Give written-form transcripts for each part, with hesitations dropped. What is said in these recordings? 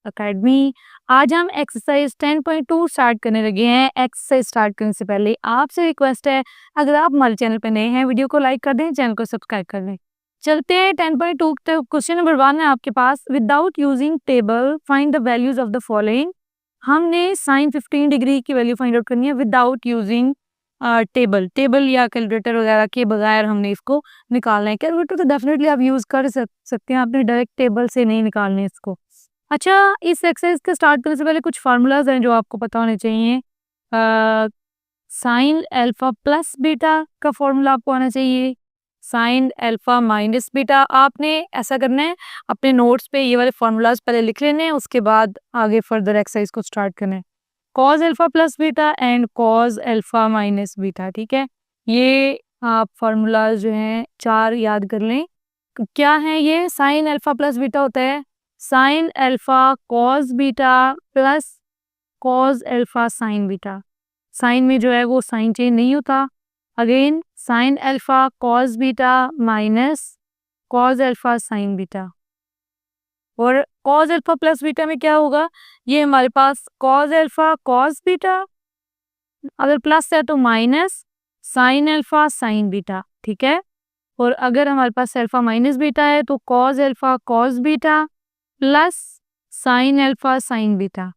Academy. आज हम exercise 10.2 start करने लगे हैं। एक्सरसाइज स्टार्ट करने से पहले आपसे रिक्वेस्ट है, अगर आप हमारे चैनल पे नए हैं, वीडियो को लाइक कर दें, चैनल को सब्सक्राइब कर लें। चलते हैं 10.2 तक। क्वेश्चन नंबर 1 है आपके पास, without using table find the values of the following. हमने साइन 15 डिग्री की वैल्यू फाइंड आउट करनी है विदाउट यूजिंग टेबल या कैलकुलेटर वगैरह के बगैर हमने इसको निकालना है। कैलकुलेटर तो डेफिनेटली आप यूज कर सकते हैं, आपने डायरेक्ट टेबल से नहीं निकालना है इसको। अच्छा, इस एक्सरसाइज के स्टार्ट करने से पहले कुछ फार्मूलाज हैं जो आपको पता होने चाहिए। साइन अल्फा प्लस बीटा का फॉर्मूला आपको आना चाहिए, साइन अल्फा माइनस बीटा। आपने ऐसा करना है, अपने नोट्स पे ये वाले फार्मूलाज पहले लिख लेने हैं, उसके बाद आगे फर्दर एक्सरसाइज को स्टार्ट करना है। Cause alpha plus beta and cause alpha minus beta, ठीक है। ये आप फार्मूलाज जो हैं 4 याद कर लें। क्या है ये? साइन अल्फा प्लस बीटा होता है sine alpha cos beta plus cos alpha sine beta. Sine में जो है वो साइन चेंज नहीं होता। Again sine alpha cos beta minus cos alpha sine beta. और कॉस अल्फा प्लस बीटा में क्या होगा? ये हमारे पास कॉस अल्फा कॉस बीटा, अगर प्लस है तो minus sine alpha sine beta, ठीक है। और अगर हमारे पास अल्फा माइनस बीटा है तो cos alpha cos beta plus sine alpha sine beta.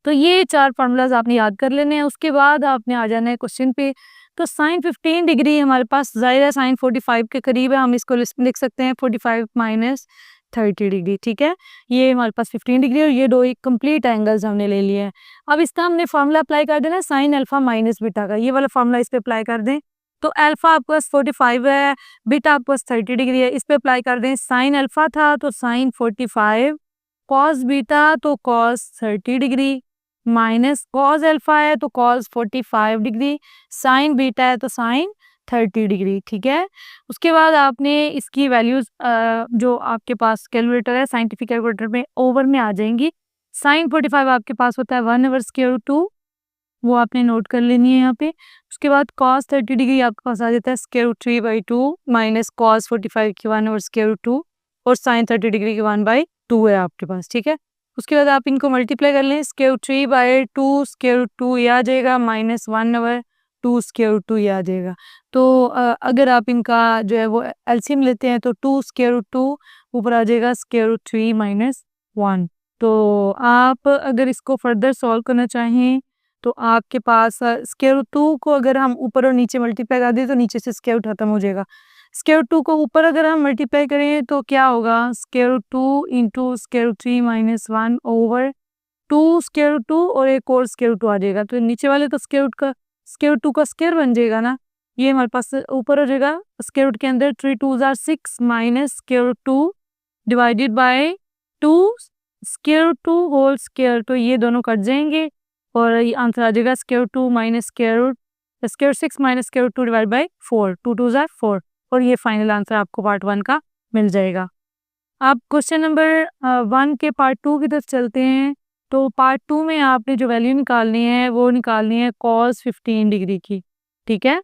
तो ये 4 फार्मूलाज आपने याद कर लेने हैं। उसके बाद आपने आ जाना है क्वेश्चन पे। तो साइन 15 डिग्री हमारे पास जाहिर है साइन 45 के करीब है, हम इसको लिख सकते हैं 45 माइनस 30 डिग्री, ठीक है। ये हमारे पास 15 डिग्री और ये दो एक कंप्लीट एंगल्स हमने ले लिए हैं। अब इसका हमने फार्मूला अप्लाई कर देना साइन अल्फा माइनस बीटा का, ये वाला फार्मूला इस पे अप्लाई कर दें। तो अल्फा आपके पास 45 है, बीटा आपके पास 30 डिग्री है, इस पे अप्लाई कर दें। साइन अल्फा था तो साइन 45, कॉस बीटा तो cos 30 degree, minus cos alpha है तो कॉस 45 डिग्री, साइन बीटा है तो साइन 30 डिग्री, ठीक है। उसके बाद आपने इसकी वैल्यूज जो आपके पास कैलकुलेटर है, साइंटिफिक कैलकुलेटर में ओवर में आ जाएंगी। साइन 45 आपके पास होता है 1/√2, वो आपने नोट कर लेनी है यहाँ पे। उसके बाद कॉस 30 डिग्री आपके पास आ जाता है √3/2 माइनस कॉस 45 की 1/√2 और साइन 30 डिग्री की 1/2 है आपके पास, ठीक है। उसके बाद आप इनको मल्टीप्लाई कर लें, √3/2 √2 ये आ जाएगा, माइनस 1/2 √2 ये आ जाएगा। तो अगर आप इनका जो है वो एलसीएम लेते हैं तो 2 √2 ऊपर आ जाएगा √3 माइनस 1। तो आप अगर इसको फर्दर सॉल्व करना चाहें तो आपके पास √2 को अगर हम ऊपर और नीचे मल्टीप्लाई कर दें तो नीचे से स्क्वायर रूट खत्म हो जाएगा। √2 को ऊपर अगर हम मल्टीप्लाई करें तो क्या होगा? √2 इंटू √3 माइनस 1 ओवर 2 √2 और एक और √2 आ जाएगा। तो नीचे वाले तो √2 का स्क्वायर बन जाएगा ना, ये हमारे पास ऊपर हो जाएगा। √2 के अंदर 3 2 are 6 minus √2 divided by 2 √2 whole square, तो ये दोनों कट जाएंगे और ये आंसर आ जाएगा √2 minus √6 minus √2 divide by 4, 2 2 are 4, और ये फाइनल आंसर आपको पार्ट 1 का मिल जाएगा। अब क्वेश्चन नंबर 1 के पार्ट 2 की तरफ चलते हैं। तो पार्ट 2 में आपने जो वैल्यू निकालनी है वो निकालनी है कॉस 15 डिग्री की, ठीक है।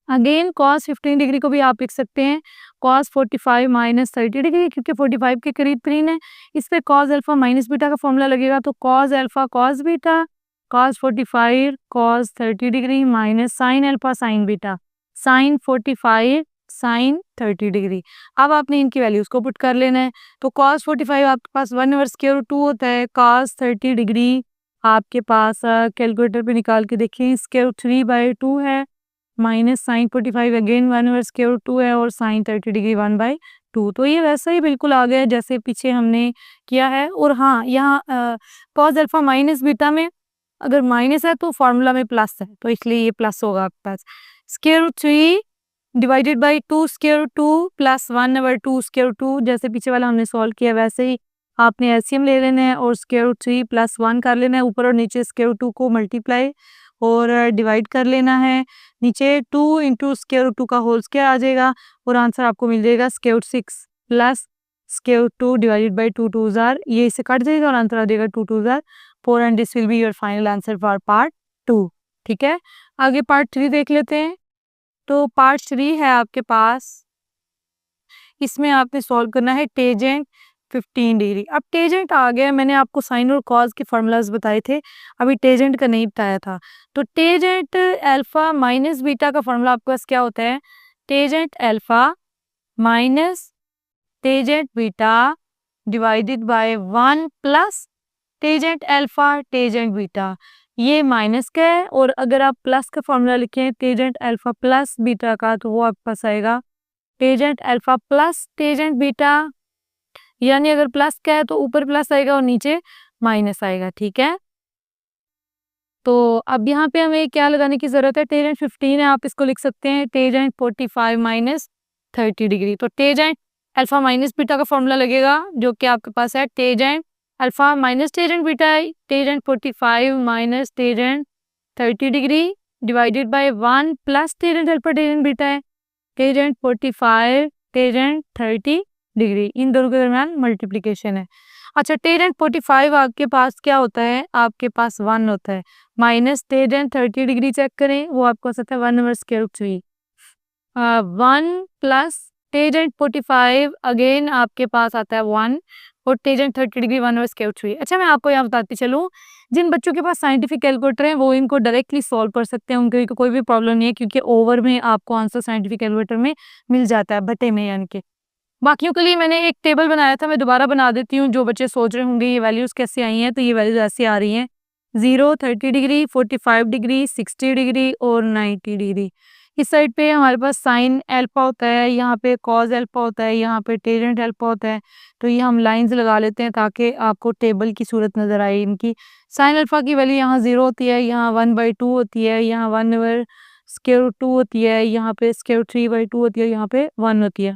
अगेन कॉस 15 डिग्री को भी आप लिख सकते हैं कॉस 45 माइनस 30 डिग्री, क्योंकि 45 के करीब 3 है। इस पे कॉस अल्फा माइनस बीटा का फॉर्मूला लगेगा, तो cos alpha cos beta cos 45 cos 30 degree minus sine alpha sine beta sine 45 sine 30 degree. अब आपने इनकी वैल्यूज को पुट कर लेना है। तो कॉस 45 आपके पास 1/√2 होता है, कॉस 30 डिग्री आपके पास कैलकुलेटर पे निकाल के देखें √3/2 है, माइनस साइन 45 अगेन 1/√2 है और साइन 30 डिग्री 1/2। तो ये वैसा ही बिल्कुल आ गया जैसे पीछे हमने किया है। और हाँ, यहाँ कॉस अल्फा माइनस बीटा में अगर माइनस है तो फॉर्मूला में प्लस है, तो इसलिए ये प्लस होगा आपके पास। √3 डिवाइडेड बाई 2 √2 प्लस 1/2 √2, जैसे पीछे वाला हमने सॉल्व किया वैसे ही आपने एलसीएम ले लेना है और √3 प्लस 1 कर लेना है। ऊपर और नीचे √2 को मल्टीप्लाई और डिवाइड कर लेना है। नीचे 2 इंटू √2 का होल स्क्वायर आ जाएगा और आंसर आपको मिल जाएगा √6 प्लस √2 डिवाइडेड बाई 2 2 जार, ये इसे कट जाएगा और आंसर आ जाएगा 2 2 jar 4 and this will be your final answer for part 2, ठीक है। आगे पार्ट 3 देख लेते हैं। तो पार्ट 3 है आपके पास, इसमें आपने सॉल्व करना है टेंजेंट 15 डिग्री। अब टेजेंट आ गया, मैंने आपको साइन और कॉज के फार्मूलाज बताए थे, अभी टेजेंट का नहीं बताया था। तो टेजेंट अल्फा माइनस बीटा का फार्मूला आपके पास क्या होता है? Tangent alpha minus tangent beta divided by 1 plus tangent alpha tangent beta. ये माइनस का है, और अगर आप प्लस का फार्मूला लिखें टेजेंट अल्फा प्लस बीटा का, तो वो आपके पास आएगा tangent alpha plus tangent beta. यानी अगर प्लस का है तो ऊपर प्लस आएगा और नीचे माइनस आएगा, ठीक है। तो अब यहाँ पे हमें क्या लगाने की जरूरत है? टेजेंट 15 है, आप इसको लिख सकते हैं टेजेंट 45 माइनस 30 डिग्री। तो टेजेंट अल्फा माइनस बीटा का फॉर्मूला लगेगा, जो कि आपके पास है tangent alpha minus tangent beta है tangent 45 minus tangent 30 degree divided by 1 plus tangent alpha tangent beta है टेजेंट 45 टेजेंट 30 डिग्री। इन दोनों के दरमियान मल्टीप्लिकेशन है। अच्छा, टेजेंट 45 आपके पास क्या होता है? आपके पास 1 होता है, माइनस टेजेंट 30 डिग्री चेक करें, वो आपको आता है 1 over square root 3। 1 plus tangent 45 again आपके पास आता है 1, और tangent 30 degree 1 over square root 3। अच्छा, मैं आपको यहाँ बताती चलूँ, जिन बच्चों के पास साइंटिफिक कैलकुलेटर है वो इनको डायरेक्टली सॉल्व कर सकते हैं, उनके कोई भी प्रॉब्लम नहीं है, क्योंकि ओवर में आपको आंसर साइंटिफिक कैलकुलेटर में मिल जाता है, बटे में यानी कि। बाकियों के लिए मैंने एक टेबल बनाया था, मैं दोबारा बना देती हूँ। जो बच्चे सोच रहे होंगे ये वैल्यूज़ कैसे आई हैं, तो ये वैल्यूज़ ऐसे आ रही हैं 0, 30 डिग्री, 45 डिग्री, 60 डिग्री और 90 डिग्री। इस साइड पे हमारे पास साइन अल्फा होता है, यहाँ पे कॉज अल्फा होता है, यहाँ पे टेजेंट अल्फा होता है। तो ये हम लाइंस लगा लेते हैं ताकि आपको टेबल की सूरत नज़र आए इनकी। साइन अल्फा की वैल्यू यहाँ 0 होती है, यहाँ 1/2 होती है, यहाँ 1 ओवर स्क्वायर रूट 2 होती है, यहाँ पे स्क्वायर रूट 3/2 होती है, यहाँ पे 1 होती है।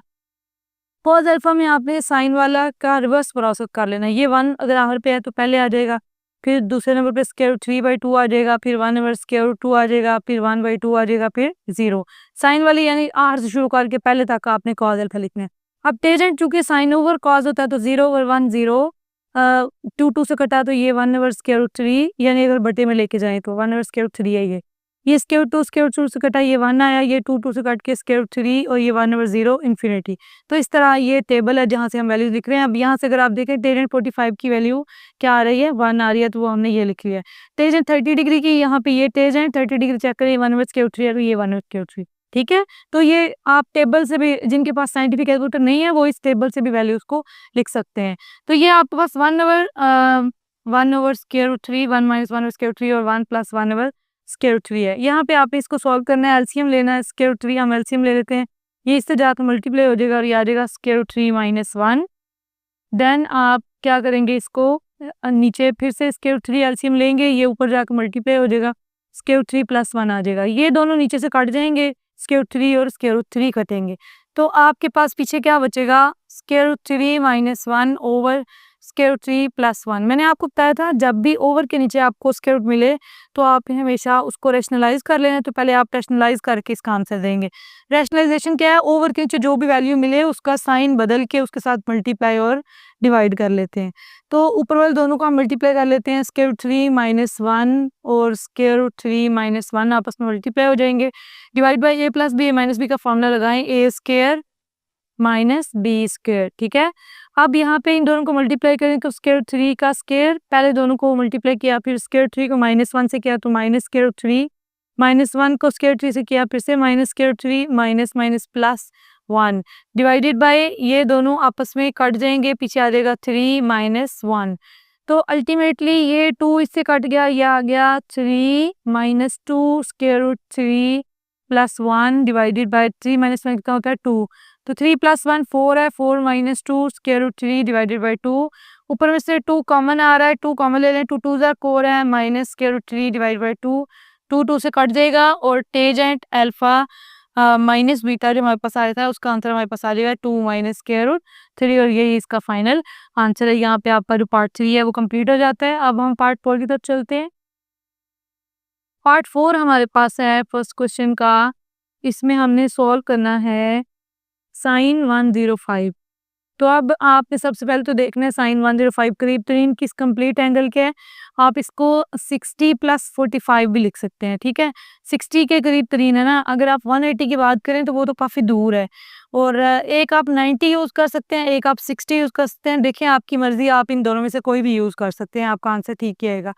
कॉज अल्फा में आपने साइन वाला का रिवर्स प्रोसेस कर लेना है। ये 1 अगर आखिर पे है तो पहले आ जाएगा, फिर दूसरे नंबर पे स्क्वायर रूट 3/2 आ जाएगा, फिर 1 ओवर स्क्वायर रूट 2 आ जाएगा, फिर 1/2 आ जाएगा, फिर 0। साइन वाली यानी आर से शुरू करके पहले तक आपने कॉज अल्फा लिखना है। अब टेजेंट चूंकि साइन ओवर कॉज होता है तो 0 ओवर 1 0, 2 से कटा तो ये 1 ओवर स्क्वायर रूट 3, यानी अगर बटे में लेके जाए तो 1 ओवर स्क्वायर रूट 3 है। ये स्क्वायर रूट 2 से कटा, ये 1 आया, ये 2 से कट के स्क्वायर रूट 3, और ये 1 ओवर 0 इन्फिनिटी। तो इस तरह ये टेबल है जहाँ से हम वैल्यूज लिख रहे हैं। अब यहाँ से अगर आप देखें टेजेंट 45 की वैल्यू क्या आ रही है, 1 आ रही है, तो वो हमने ये लिखी है। टेजेंट 30 डिग्री की, यहाँ पे ये टेजेंट 30 डिग्री चेक करें, 1 ओवर स्क्वायर रूट 3 है, तो ये 1 ओवर स्क्वायर रूट 3, ठीक है। तो ये आप टेबल से भी, जिनके पास साइंटिफिक कैलकुलेटर नहीं है वो इस टेबल से भी वैल्यूज को लिख सकते हैं। तो ये आपके पास 1 over square root 3, 1 minus 1 over square root 3 और 1 प्लस 1 ओवर स्क्वायर रूट 3 है। यहाँ पे आपने इसको सॉल्व करना है, एलसीएम लेना है। स्क्वायर रूट 3 हम एलसीएम ले लेते हैं, ये इससे जाकर मल्टीप्लाई हो जाएगा और ये आ जाएगा स्क्वायर रूट 3 माइनस 1। देन आप क्या करेंगे, इसको नीचे फिर से स्क्वायर रूट 3 एलसीएम लेंगे, ये ऊपर जाकर मल्टीप्लाई हो जाएगा, स्क्वायर रूट 3 प्लस 1 आ जाएगा। ये दोनों नीचे से कट जाएंगे, स्क्वायर रूट 3 और स्क्वायर रूट 3 कटेंगे, तो आपके पास पीछे क्या बचेगा? Square root 3 minus 1 over square root 3 plus 1। मैंने आपको बताया था जब भी ओवर के नीचे आपको स्क्वायर रूट मिले तो आप हमेशा उसको रैशनलाइज कर लेना। तो पहले आप रैशनलाइज करके इसका आंसर देंगे। रैशनलाइजेशन क्या है? ओवर के नीचे जो भी वैल्यू मिले उसका साइन बदल के उसके साथ मल्टीप्लाई और डिवाइड कर लेते हैं। तो ऊपर वाले दोनों को हम मल्टीप्लाई कर लेते हैं, स्क्वायर रूट 3 माइनस 1 और स्क्वायर रूट 3 माइनस 1 आपस में मल्टीप्लाई हो जाएंगे। Divide by A plus B, A minus B का फॉर्मूला लगाएं, A square minus B square, ठीक है। अब यहाँ पे इन दोनों को मल्टीप्लाई करें तो स्क्वायर रूट 3 का स्क्वायर, पहले दोनों को मल्टीप्लाई किया, फिर स्क्वायर रूट 3 को माइनस 1 से किया तो माइनस स्क्वायर रूट 3, माइनस 1 को स्क्वायर रूट 3 से किया, फिर से minus square root 3, minus minus plus 1 divided by, ये दोनों आपस में कट जाएंगे, पीछे आ जाएगा 3 माइनस 1। तो अल्टीमेटली ये 2 इससे कट गया, ये आ गया 3 minus 2 square root 3 plus 1 divided by 3 minus 1 कितना होता है 2। तो 3 प्लस 1 4 है, 4 minus 2 square root 3 divided by 2। ऊपर में से 2 कॉमन आ रहा है, 2 कॉमन ले लें, 2 2 ज़ा 4 है, minus square root 3 divide by 2। 2 2 से कट जाएगा और टेजेंट अल्फा माइनस बीटा जो हमारे पास आ रहा था उसका आंसर हमारे पास आ जाएगा 2 माइनस स्क्वायर रूट 3, और यही इसका फाइनल आंसर है। यहाँ पे आपका जो पार्ट 3 है वो कंप्लीट हो जाता है। अब हम पार्ट 4 की तरफ चलते हैं। पार्ट 4 हमारे पास है फर्स्ट क्वेश्चन का, इसमें हमने सॉल्व करना है साइन 105। तो अब आपने सबसे पहले तो देखना है साइन 105 करीब तरीन किस कंप्लीट एंगल के है। आप इसको 60 प्लस 45 भी लिख सकते हैं, ठीक है। 60 के करीब तरीन है ना। अगर आप 180 की बात करें तो वो तो काफ़ी दूर है। और एक आप 90 यूज़ कर सकते हैं, एक आप 60 यूज़ कर सकते हैं। देखिए आपकी मर्ज़ी, आप इन दोनों में से कोई भी यूज़ कर सकते हैं, आपका आंसर ठीक ही आएगा।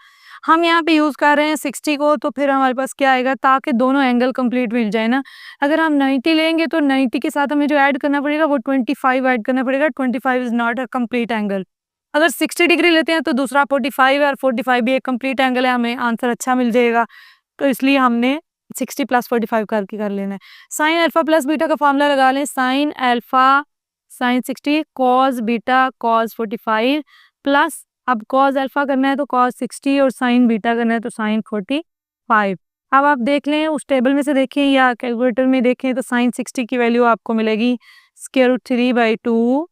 हम यहाँ पे यूज़ कर रहे हैं 60 को, तो फिर हमारे पास क्या आएगा, ताकि दोनों एंगल कंप्लीट मिल जाए ना। अगर हम 90 लेंगे तो 90 के साथ हमें जो ऐड करना पड़ेगा वो 25 ऐड करना पड़ेगा। 25 is not a complete angle. अगर 60 डिग्री लेते हैं तो दूसरा 45 है, और 45 भी एक कंप्लीट एंगल है, हमें आंसर अच्छा मिल जाएगा। तो इसलिए हमने 60 प्लस 45 करके कर लेना है। साइन अल्फा प्लस बीटा का फॉर्मूला लगा लें। Sine alpha sign 60 cos beta cos 45 plus, अब कॉस अल्फा करना है तो कॉस 60 और साइन बीटा करना है तो साइन 45। अब आप देख लें उस टेबल में से देखें या कैलकुलेटर में देखें तो साइन 60 की वैल्यू आपको मिलेगी स्क्वायर रूट 3/2,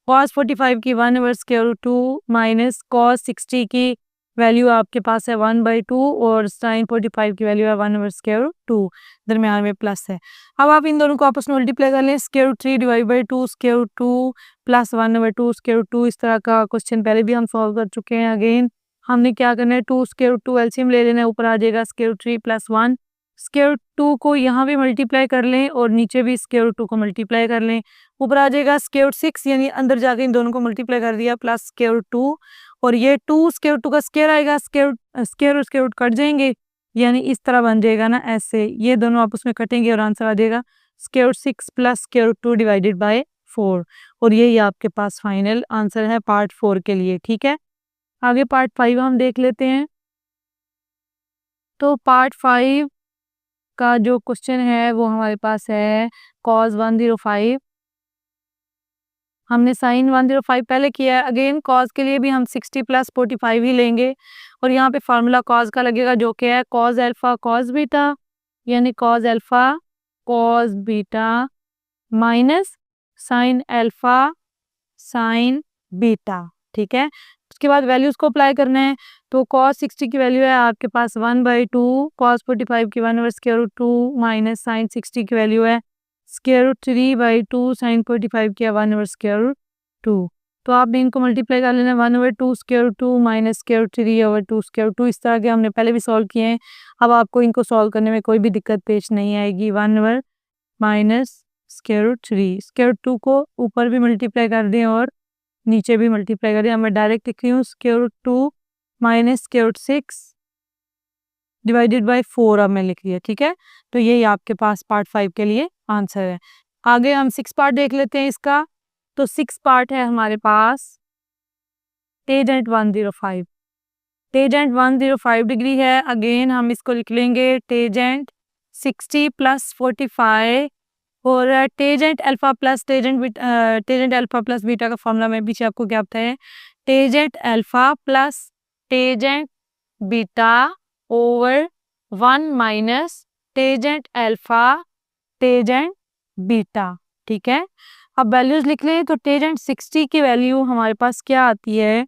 कॉस 45 की 1/2 स्क्वायर रूट 2 माइनस कॉस 60 की वैल्यू आपके पास है 1/2 और साइन 45 की वैल्यू है 1/2 स्क्वायर रूट 2, दरमियान में प्लस है। अब आप इन दोनों को आपस में मल्टीप्लाई कर लें। Square root 3/2 square root 2 plus 1/2 square root 2। इस तरह का क्वेश्चन पहले भी हम सॉल्व कर चुके हैं। अगेन हमने क्या करना है, 2 स्क्वायर रूट 2 एलसीएम ले लेना है, ऊपर आ जाएगा square root 3 plus 1। Square root 2 को यहाँ भी मल्टीप्लाई कर लें और नीचे भी स्क्वायर रूट 2 को मल्टीप्लाई कर लें, ऊपर आ जाएगा स्क्वायर रूट 6, यानी अंदर जाके इन दोनों को मल्टीप्लाई कर दिया प्लस स्क्वायर रूट 2, और ये 2 स्क्वायर रूट 2 का स्क्वायर आएगा, स्क्वायर और स्क्वायर रूट कट जाएंगे, यानी इस तरह बन जाएगा ना, ऐसे ये दोनों आपस में कटेंगे और आंसर आ जाएगा square root 6 plus square root 2 divided by 4। और यही आपके पास फाइनल आंसर है पार्ट 4 के लिए। ठीक है, आगे पार्ट 5 हम देख लेते हैं। तो पार्ट 5 का जो क्वेश्चन है वो हमारे पास है कॉस 105। हमने साइन 105 पहले किया है। अगेन कॉस के लिए भी हम 60 प्लस 45 ही लेंगे, और यहाँ पे फार्मूला कॉस का लगेगा जो कि है कॉस अल्फा कॉस बीटा, यानी cos alpha cos beta minus sine alpha sine beta. ठीक है, उसके बाद वैल्यूज को अप्लाई करना है। तो कॉस 60 की वैल्यू है आपके पास 1/2, कॉस 45 की 1/2 स्क्वायर रूट 2 माइनस साइन 60 की वैल्यू है स्क्वायर रूट 3/2, साइन 45 की 1/2 स्क्वायर रूट 2। तो आपने इनको मल्टीप्लाई कर लेना, 1/2 square root 2 minus square root 3/2 square root 2। इस तरह के हमने पहले भी सॉल्व किए हैं। अब आपको इनको सॉल्व करने में कोई भी दिक्कत पेश नहीं आएगी। 1/2 minus square root 3, square root 2 को ऊपर भी मल्टीप्लाई कर दें और नीचे भी मल्टीप्लाई कर दें। मैं डायरेक्ट लिख रही हूँ square root 2 minus square root 6 divided by 4 अब मैं लिख लिया। ठीक है, तो यही आपके पास पार्ट 5 के लिए आंसर है। आगे हम 6 पार्ट देख लेते हैं इसका। तो 6 पार्ट है हमारे पास टेंजेंट 105। टेंजेंट 105 डिग्री है। अगेन हम इसको लिख लेंगे टेंजेंट 60 प्लस 45, और tangent alpha plus tangent alpha plus beta का फॉर्मूला में पीछे आपको क्या पता है, tangent alpha plus tangent beta over 1 minus tangent alpha tangent beta. ठीक है, अब वैल्यूज लिख लें। तो टेंजेंट 60 की वैल्यू हमारे पास क्या आती है,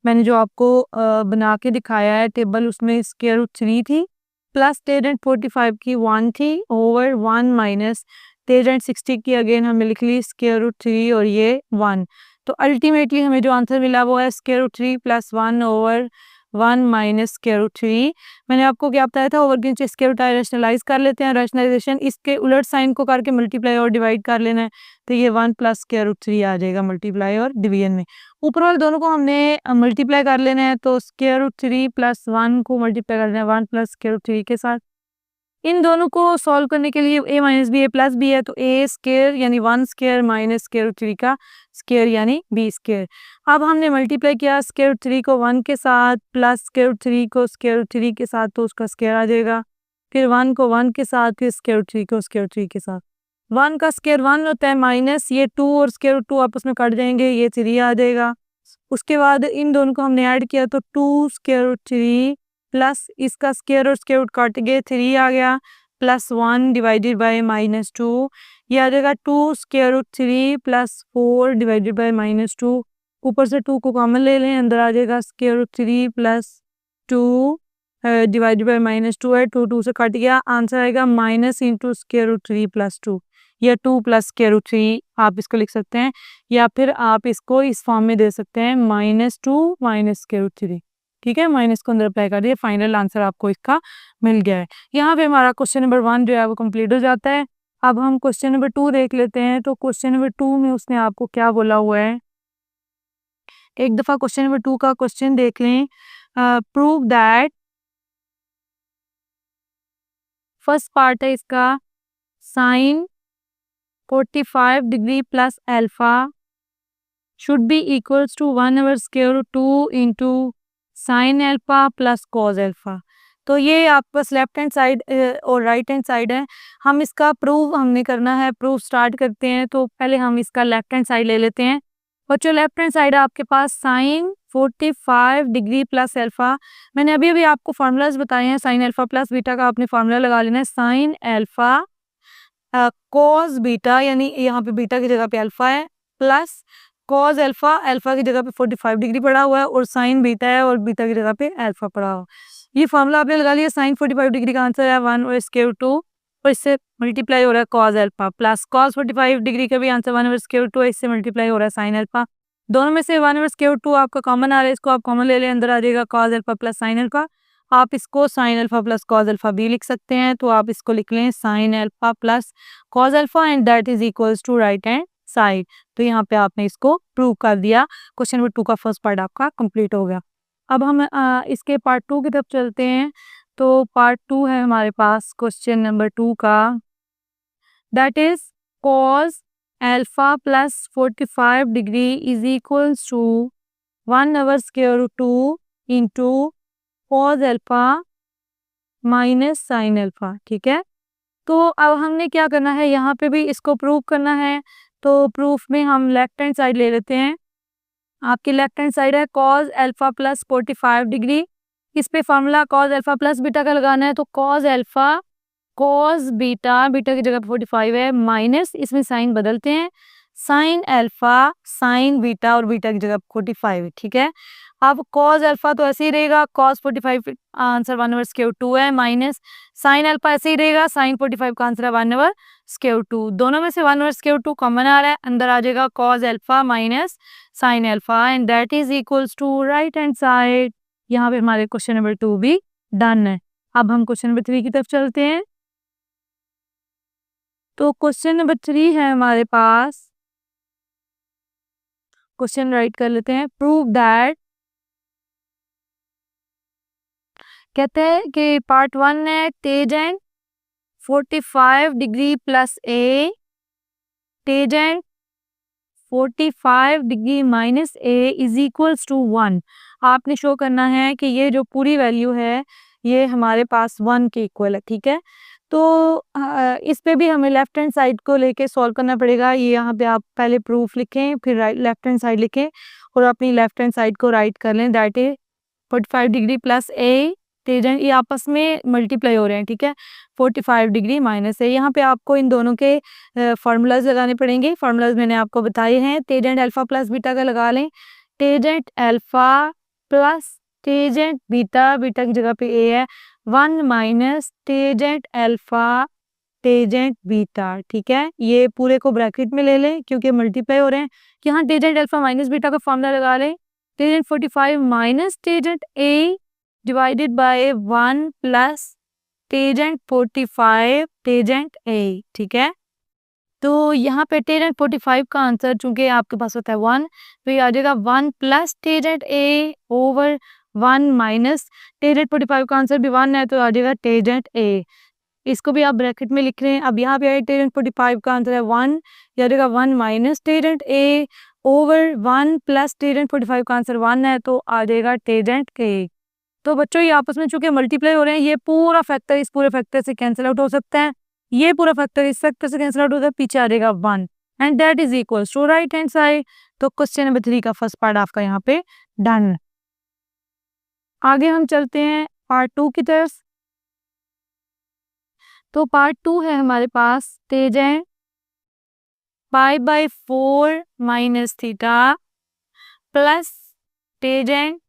मैंने जो आपको बना के दिखाया है टेबल, उसमें स्क्वायर रूट 3 थी प्लस टेंजेंट 45 की 1 थी ओवर 1 माइनस टेंजेंट 60 की अगेन हमने लिख ली स्क्वायर रूट 3 और ये 1। तो अल्टीमेटली हमें जो आंसर मिला वो है square root 3 plus 1 over 1 minus square root 3। मैंने आपको क्या बताया था, ओवर के नीचे स्क्वायर रूट रैशनलाइज कर लेते हैं। रैशनलाइजेशन इसके उलट साइन को करके मल्टीप्लाई और डिवाइड कर लेना है, तो ये 1 प्लस स्क्वायर रूट 3 आ जाएगा मल्टीप्लाई और डिवीजन में। ऊपर वाले दोनों को हमने मल्टीप्लाई कर लेना है, तो स्क्वायर रूट 3 प्लस 1 को मल्टीप्लाई कर लेना है 1 प्लस स्क्वायर रूट 3 के साथ। इन दोनों को सॉल्व करने के लिए a minus B A plus B है, तो a स्क्वायर यानी 1 स्क्वायर माइनस स्क्वायर रूट 3 का स्क्वायर यानी b स्क्वायर। अब हमने मल्टीप्लाई किया स्क्वायर रूट 3 को 1 के साथ प्लस स्क्वायर रूट 3 को स्क्वायर रूट 3 के साथ, तो उसका स्क्वायर आ जाएगा। फिर 1 को 1 के साथ, फिर स्क्वायर रूट 3 को स्क्वायर रूट 3 के साथ। 1 का स्क्वायर 1 होता है माइनस ये 2 और स्क्वायर रूट 2 आपस में कट जाएंगे, ये 3 आ जाएगा। उसके बाद इन दोनों को हमने ऐड किया तो 2 स्क्वायर रूट 3 प्लस इसका स्क्वायर और स्क्वायर रूट काट गए, 3 आ गया प्लस 1 डिवाइडेड बाय माइनस 2, ये आ जाएगा 2 square root 3 plus 4 divided by minus 2। ऊपर से 2 को कॉमन ले लें, अंदर आ जाएगा square root 3 plus 2 divided by minus 2 है, 2 से कट गया, आंसर आएगा minus into square root 3 plus 2, या 2 प्लस स्क्वायर रूट 3 आप इसको लिख सकते हैं, या फिर आप इसको इस फॉर्म में दे सकते हैं -2 माइनस स्क्वायर रूट 3। ठीक है, माइनस को अंदर अप्लाई कर दिया, फाइनल आंसर आपको इसका मिल गया है। यहाँ पे हमारा क्वेश्चन नंबर 1 जो है वो कंप्लीट हो जाता है। अब हम क्वेश्चन नंबर 2 देख लेते हैं। तो क्वेश्चन नंबर 2 में उसने आपको क्या बोला हुआ है, एक दफ़ा क्वेश्चन नंबर 2 का क्वेश्चन देख लें। प्रूव दैट, फर्स्ट पार्ट है इसका, sine 45 degree plus alpha should be equals to 1/√2 into sine alpha plus cos alpha. तो ये आपके पास लेफ्ट हैंड साइड और राइट हैंड साइड है। हम इसका प्रूव हमने करना है, प्रूव स्टार्ट करते हैं। तो पहले हम इसका लेफ्ट हैंड साइड ले लेते हैं। बच्चों लेफ्ट हैंड साइड आपके पास साइन 45 डिग्री प्लस अल्फा, मैंने अभी अभी आपको फार्मूलाज बताए हैं। साइन अल्फा प्लस बीटा का आपने फार्मूला लगा लेना है, साइन अल्फा कॉस बीटा, यानी यहाँ पे बीटा की जगह पे अल्फा है, प्लस कॉस अल्फा, अल्फा की जगह पे 45 डिग्री पड़ा हुआ है, और साइन बीटा है और बीटा की जगह पे अल्फा पड़ा हुआ है। ये फार्मूला आपने लगा लिया। साइन 45 डिग्री का आंसर है 1/√2 और इससे मल्टीप्लाई हो रहा है cos alpha, plus cos 45 degree का भी आंसर 1/√2 है, इससे मल्टीप्लाई हो रहा है साइन अल्फा। दोनों में से 1/√2 आपका कॉमन आ रहा है, इसको आप कॉमन ले लें, अंदर आ जाएगा cos alpha plus sine alpha. आप इसको sine alpha plus cos alpha भी लिख सकते हैं। तो आप इसको लिख लें sine alpha plus cos alpha and that is equals to right hand side. तो यहाँ पे आपने इसको प्रूव कर दिया। क्वेश्चन नंबर 2 का फर्स्ट पार्ट आपका कंप्लीट हो गया। अब हम इसके पार्ट 2 की तरफ चलते हैं। तो पार्ट 2 है हमारे पास क्वेश्चन नंबर 2 का, that is cos alpha plus 45 degree is equals to 1/√2 into cos alpha minus sine alpha. ठीक है, तो अब हमने क्या करना है, यहाँ पे भी इसको प्रूव करना है। तो प्रूफ में हम लेफ्ट हैंड साइड ले लेते हैं। आपकी लेफ्ट हैंड साइड है कॉस अल्फा प्लस 45 डिग्री, इस पे formula cos alpha plus beta का लगाना है। तो cos alpha cos beta, beta की जगह 45 है, माइनस इसमें साइन बदलते हैं, साइन अल्फा साइन बीटा और बीटा की जगह 45 है। ठीक है, अब कॉस अल्फा तो ऐसे ही रहेगा, कॉस 45 आंसर 1/√2 है, माइनस साइन अल्फा ऐसे ही रहेगा, साइन 45 का आंसर है 1/√2। दोनों में से 1/√2 कॉमन आ रहा है, अंदर आ जाएगा cos alpha minus sine alpha and that is equals to right hand side. यहाँ पे हमारे क्वेश्चन नंबर 2 भी डन है। अब हम क्वेश्चन नंबर 3 की तरफ चलते हैं। तो क्वेश्चन नंबर 3 है हमारे पास, क्वेश्चन राइट कर लेते हैं। प्रूव दैट, कहते हैं कि पार्ट 1 है tangent 45 degree plus A, tangent 45 degree minus A is equals to 1। आपने शो करना है कि ये जो पूरी वैल्यू है ये हमारे पास 1 के इक्वल है। ठीक है, तो इस पे भी हमें लेफ्ट हैंड साइड को लेके सॉल्व करना पड़ेगा। ये यहाँ पे आप पहले प्रूफ लिखें, फिर राइट लेफ्ट हैंड साइड लिखें और अपनी लेफ्ट हैंड साइड को राइट कर लें। That is 45 degree plus A, tangent ये आपस में मल्टीप्लाई हो रहे हैं। ठीक है, 45 डिग्री माइनस है। यहाँ पे आपको इन दोनों के फार्मूलाज लगाने पड़ेंगे। फार्मूलाज मैंने आपको बताए हैं। टेंजेंट अल्फा प्लस बीटा का लगा लें, tangent alpha plus tangent beta, beta की जगह पे ए है, 1 minus tangent alpha tangent beta. ठीक है, ये पूरे को ब्रैकेट में ले लें क्योंकि मल्टीप्लाई हो रहे हैं। यहाँ टेंजेंट अल्फा माइनस बीटा का फार्मूला लगा लें, tangent 45 minus tangent A divided by 1 plus tangent 45 tangent ए। ठीक है, तो यहाँ पे टेंजेंट 45 का आंसर चूंकि आपके पास होता है 1, तो ये आ जाएगा 1 प्लस टेंजेंट ए ओवर 1 माइनस टेंजेंट 45 का आंसर भी 1 है, तो आ जाएगा टेंजेंट ए। इसको भी आप ब्रैकेट में लिख रहे हैं। अब यहाँ पे टेंजेंट 45 का आंसर है 1, ये आ जाएगा 1 माइनस टेंजेंट ए ओवर 1 प्लस टेंजेंट 45 का आंसर 1 है, तो आ जाएगा टेंजेंट ए। तो बच्चों ये आपस में चूंकि मल्टीप्लाई हो रहे हैं, ये पूरा फैक्टर इस पूरे फैक्टर से कैंसिल आउट हो सकता है, ये पूरा फैक्टर इस फैक्टर से कैंसिल आउट होता है, पीछे आ जाएगा 1 and that is equals to right hand side. तो क्वेश्चन नंबर 3 का फर्स्ट पार्ट आपका यहाँ पे डन। आगे हम चलते हैं पार्ट 2 की तरफ। तो पार्ट 2 है हमारे पास tangent π/4 minus theta plus tangent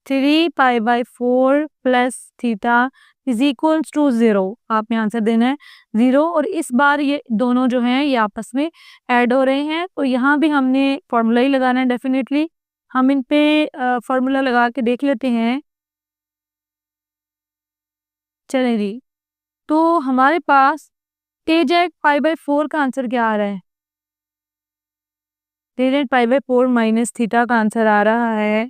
3π/4 plus theta is equals to 0। आपने आंसर देना है 0 और इस बार ये दोनों जो हैं ये आपस में ऐड हो रहे हैं, तो यहाँ भी हमने फॉर्मूला ही लगाना है डेफिनेटली। हम इन पे फॉर्मूला लगा के देख लेते हैं। चलें जी, तो हमारे पास टेजेंट π/4 का आंसर क्या आ रहा है? टेजेंट π/4 माइनस थीटा का आंसर आ रहा है।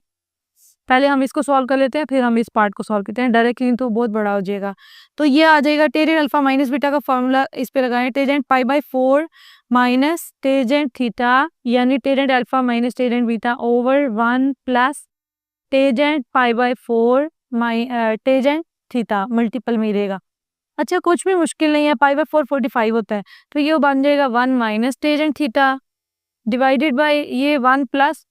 पहले हम इसको सॉल्व कर लेते हैं, फिर हम इस पार्ट को सॉल्व करते हैं। डायरेक्टली तो बहुत बड़ा हो जाएगा। तो ये आ जाएगा टेजेंट अल्फा माइनस बीटा का फॉर्मूला इस पे लगाएं। टेजेंट π/4 माइनस टेजेंट थीटा यानी tangent alpha minus tangent beta over 1 plus tangent π/4 tangent theta multiple में रहेगा। अच्छा, कुछ भी मुश्किल नहीं है। π/4 45 होता है, तो ये बन जाएगा 1 minus tangent theta divided by ये 1 प्लस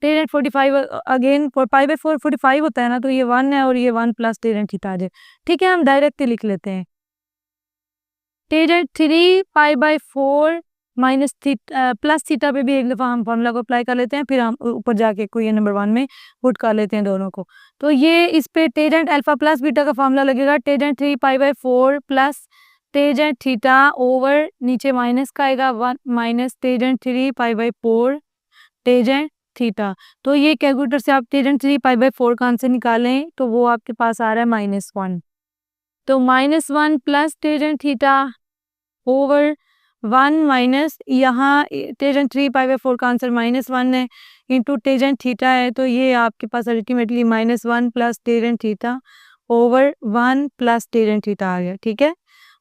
टेजेंट 45 अगेन π/4 45 होता है ना, तो ये 1 है और ये 1 प्लस टेजेंट थीटा आ जाए। ठीक है, हम डायरेक्ट ही लिख लेते हैं। टेजेंट 3 π/4 माइनस प्लस थीटा पे भी एक दफ़ा हम फॉर्मूला को अप्लाई कर लेते हैं, फिर हम ऊपर जाके क्वेश्चन नंबर 1 में पुट कर लेते हैं दोनों को। तो ये इस पे टेजेंट अल्फा प्लस बीटा का फॉर्मूला लगेगा। Tangent 3 π/4 plus tangent theta over नीचे माइनस का आएगा 1 माइनस टेजेंट 3 π/4 टेजेंट थीटा। तो ये कैलकुलेटर से आप टेजेंट 3 π/4 का आंसर निकालें तो वो आपके पास आ रहा है -1। तो -1 plus tangent theta over 1 minus यहाँ टेजेंट 3 π/4 का आंसर -1 है इंटू टेजेंट थीटा है, तो ये आपके पास ultimately -1 plus tangent theta over 1 plus tangent theta आ गया। ठीक है,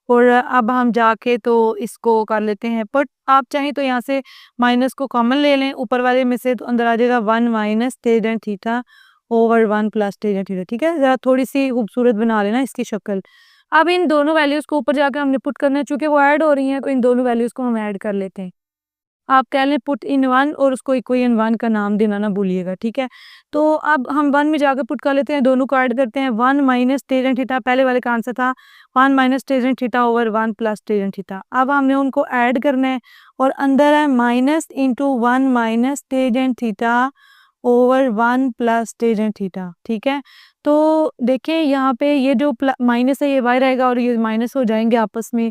और अब हम जाके तो इसको कर लेते हैं पुट। आप चाहें तो यहाँ से माइनस को कॉमन ले लें ऊपर वाले में से, तो अंदर आ जाएगा 1 minus tangent theta over 1 plus tangent theta. ठीक है, ज़रा थोड़ी सी खूबसूरत बना लेना इसकी शक्ल। अब इन दोनों वैल्यूज़ को ऊपर जाकर हमने पुट करना है, चूँकि वो ऐड हो रही हैं तो इन दोनों वैल्यूज़ को हम ऐड कर लेते हैं। आप कह लें पुट इन 1 और उसको इक्वेशन 1 का नाम देना ना भूलिएगा। ठीक है, तो अब हम 1 में जाकर पुट कर लेते हैं, दोनों को ऐड करते हैं। 1 माइनस टेजेंट थीटा पहले वाले का आंसर था 1 minus tangent theta over 1 plus tangent theta. अब हमने उनको ऐड करना है और अंदर है minus into 1 minus tangent theta over 1 plus tangent theta. ठीक है, तो देखें यहाँ पे ये जो माइनस है ये बाहर रहेगा और ये माइनस हो जाएंगे आपस में,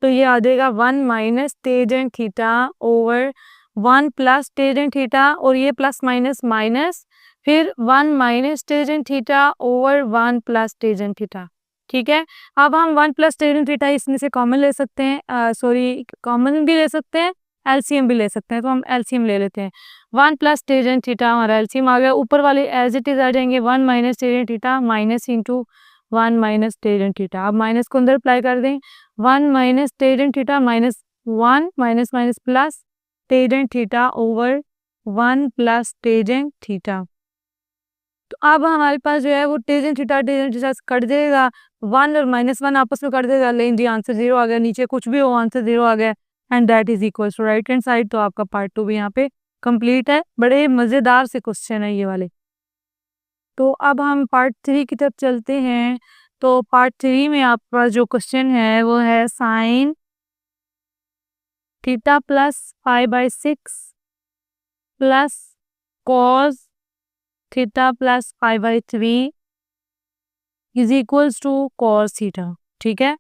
तो ये आ जाएगा 1 minus tangent theta over 1 plus tangent theta और ये प्लस माइनस माइनस फिर 1 minus tangent theta over 1 plus tangent theta. ठीक है, अब हम 1 प्लस टेजेंट थीटा इसमें से कॉमन ले सकते हैं, सॉरी कॉमन भी ले सकते हैं, एलसीएम भी ले सकते हैं, तो हम एलसीएम ले लेते हैं। 1 प्लस टेजेंट थीटा हमारा एलसीएम आ गया, ऊपर वाले एज इट इज आ जाएंगे 1 minus tangent theta minus into 1 minus tangent theta. अब माइनस को अंदर अप्लाई कर दें, 1 minus tangent theta minus 1 minus minus plus tangent theta over 1 plus tangent theta. तो अब हमारे पास जो है वो टेजेंट थीटा कट जाएगा, 1 और -1 आपस में कट जाएगा, लेकिन जी आंसर 0 आ गया, नीचे कुछ भी हो आंसर 0 आ गया and that is equal to right hand side. तो आपका पार्ट 2 भी यहाँ पे कंप्लीट है। बड़े मज़ेदार से क्वेश्चन है ये वाले। तो अब हम पार्ट 3 की तरफ चलते हैं। तो पार्ट 3 में आपके पास जो क्वेश्चन है वो है sine theta plus π/6 plus cos theta plus π/3 is equals to cos theta. ठीक है,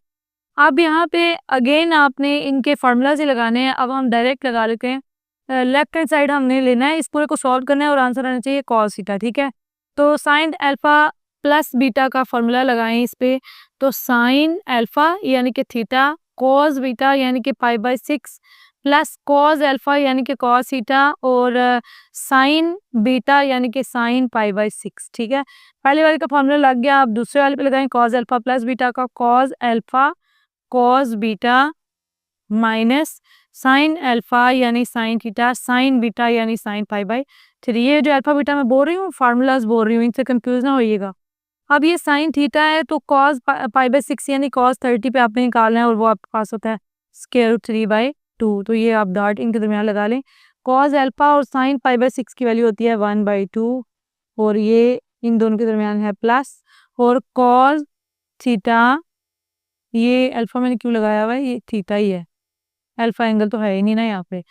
अब यहाँ पे अगेन आपने इनके फार्मूलाज ही लगाने हैं। अब हम डायरेक्ट लगा लेते हैं। लेफ्ट हैंड साइड हमने लेना है, इस पूरे को सॉल्व करना है और आंसर आना चाहिए कॉस थीटा। ठीक है, तो साइन अल्फा प्लस बीटा का फॉर्मूला लगाएं इस पे। तो साइन अल्फा यानी कि थीटा कॉस बीटा यानी कि π/6 प्लस कॉस अल्फा यानी कि कॉस थीटा और साइन बीटा यानी कि साइन π/6। ठीक है, पहले वाले का फॉर्मूला लग गया, अब दूसरे वाले पे लगाएं कॉस अल्फा प्लस बीटा का cos alpha cos beta minus sine alpha यानी साइन थीटा साइन बीटा यानी साइन π/3। ये जो अल्फा बीटा मैं बोल रही हूँ फार्मूलाज बोल रही हूँ, इनसे कंफ्यूज ना होइएगा। अब ये साइन थीटा है तो कॉस π/6 यानी कॉस 30 पे आपने निकालना है और वो आपके पास होता है √3/2। तो ये आप डॉट इनके दरमियान लगा लें। कॉस अल्फा और साइन π/6 की वैल्यू होती है 1/2 और ये इन दोनों के दरमियान है प्लस, और कॉस थीटा ये अल्फा मैंने क्यों लगाया हुआ है, ये थीटा ही है, अल्फा एंगल तो है ही नहीं ना यहाँ पे।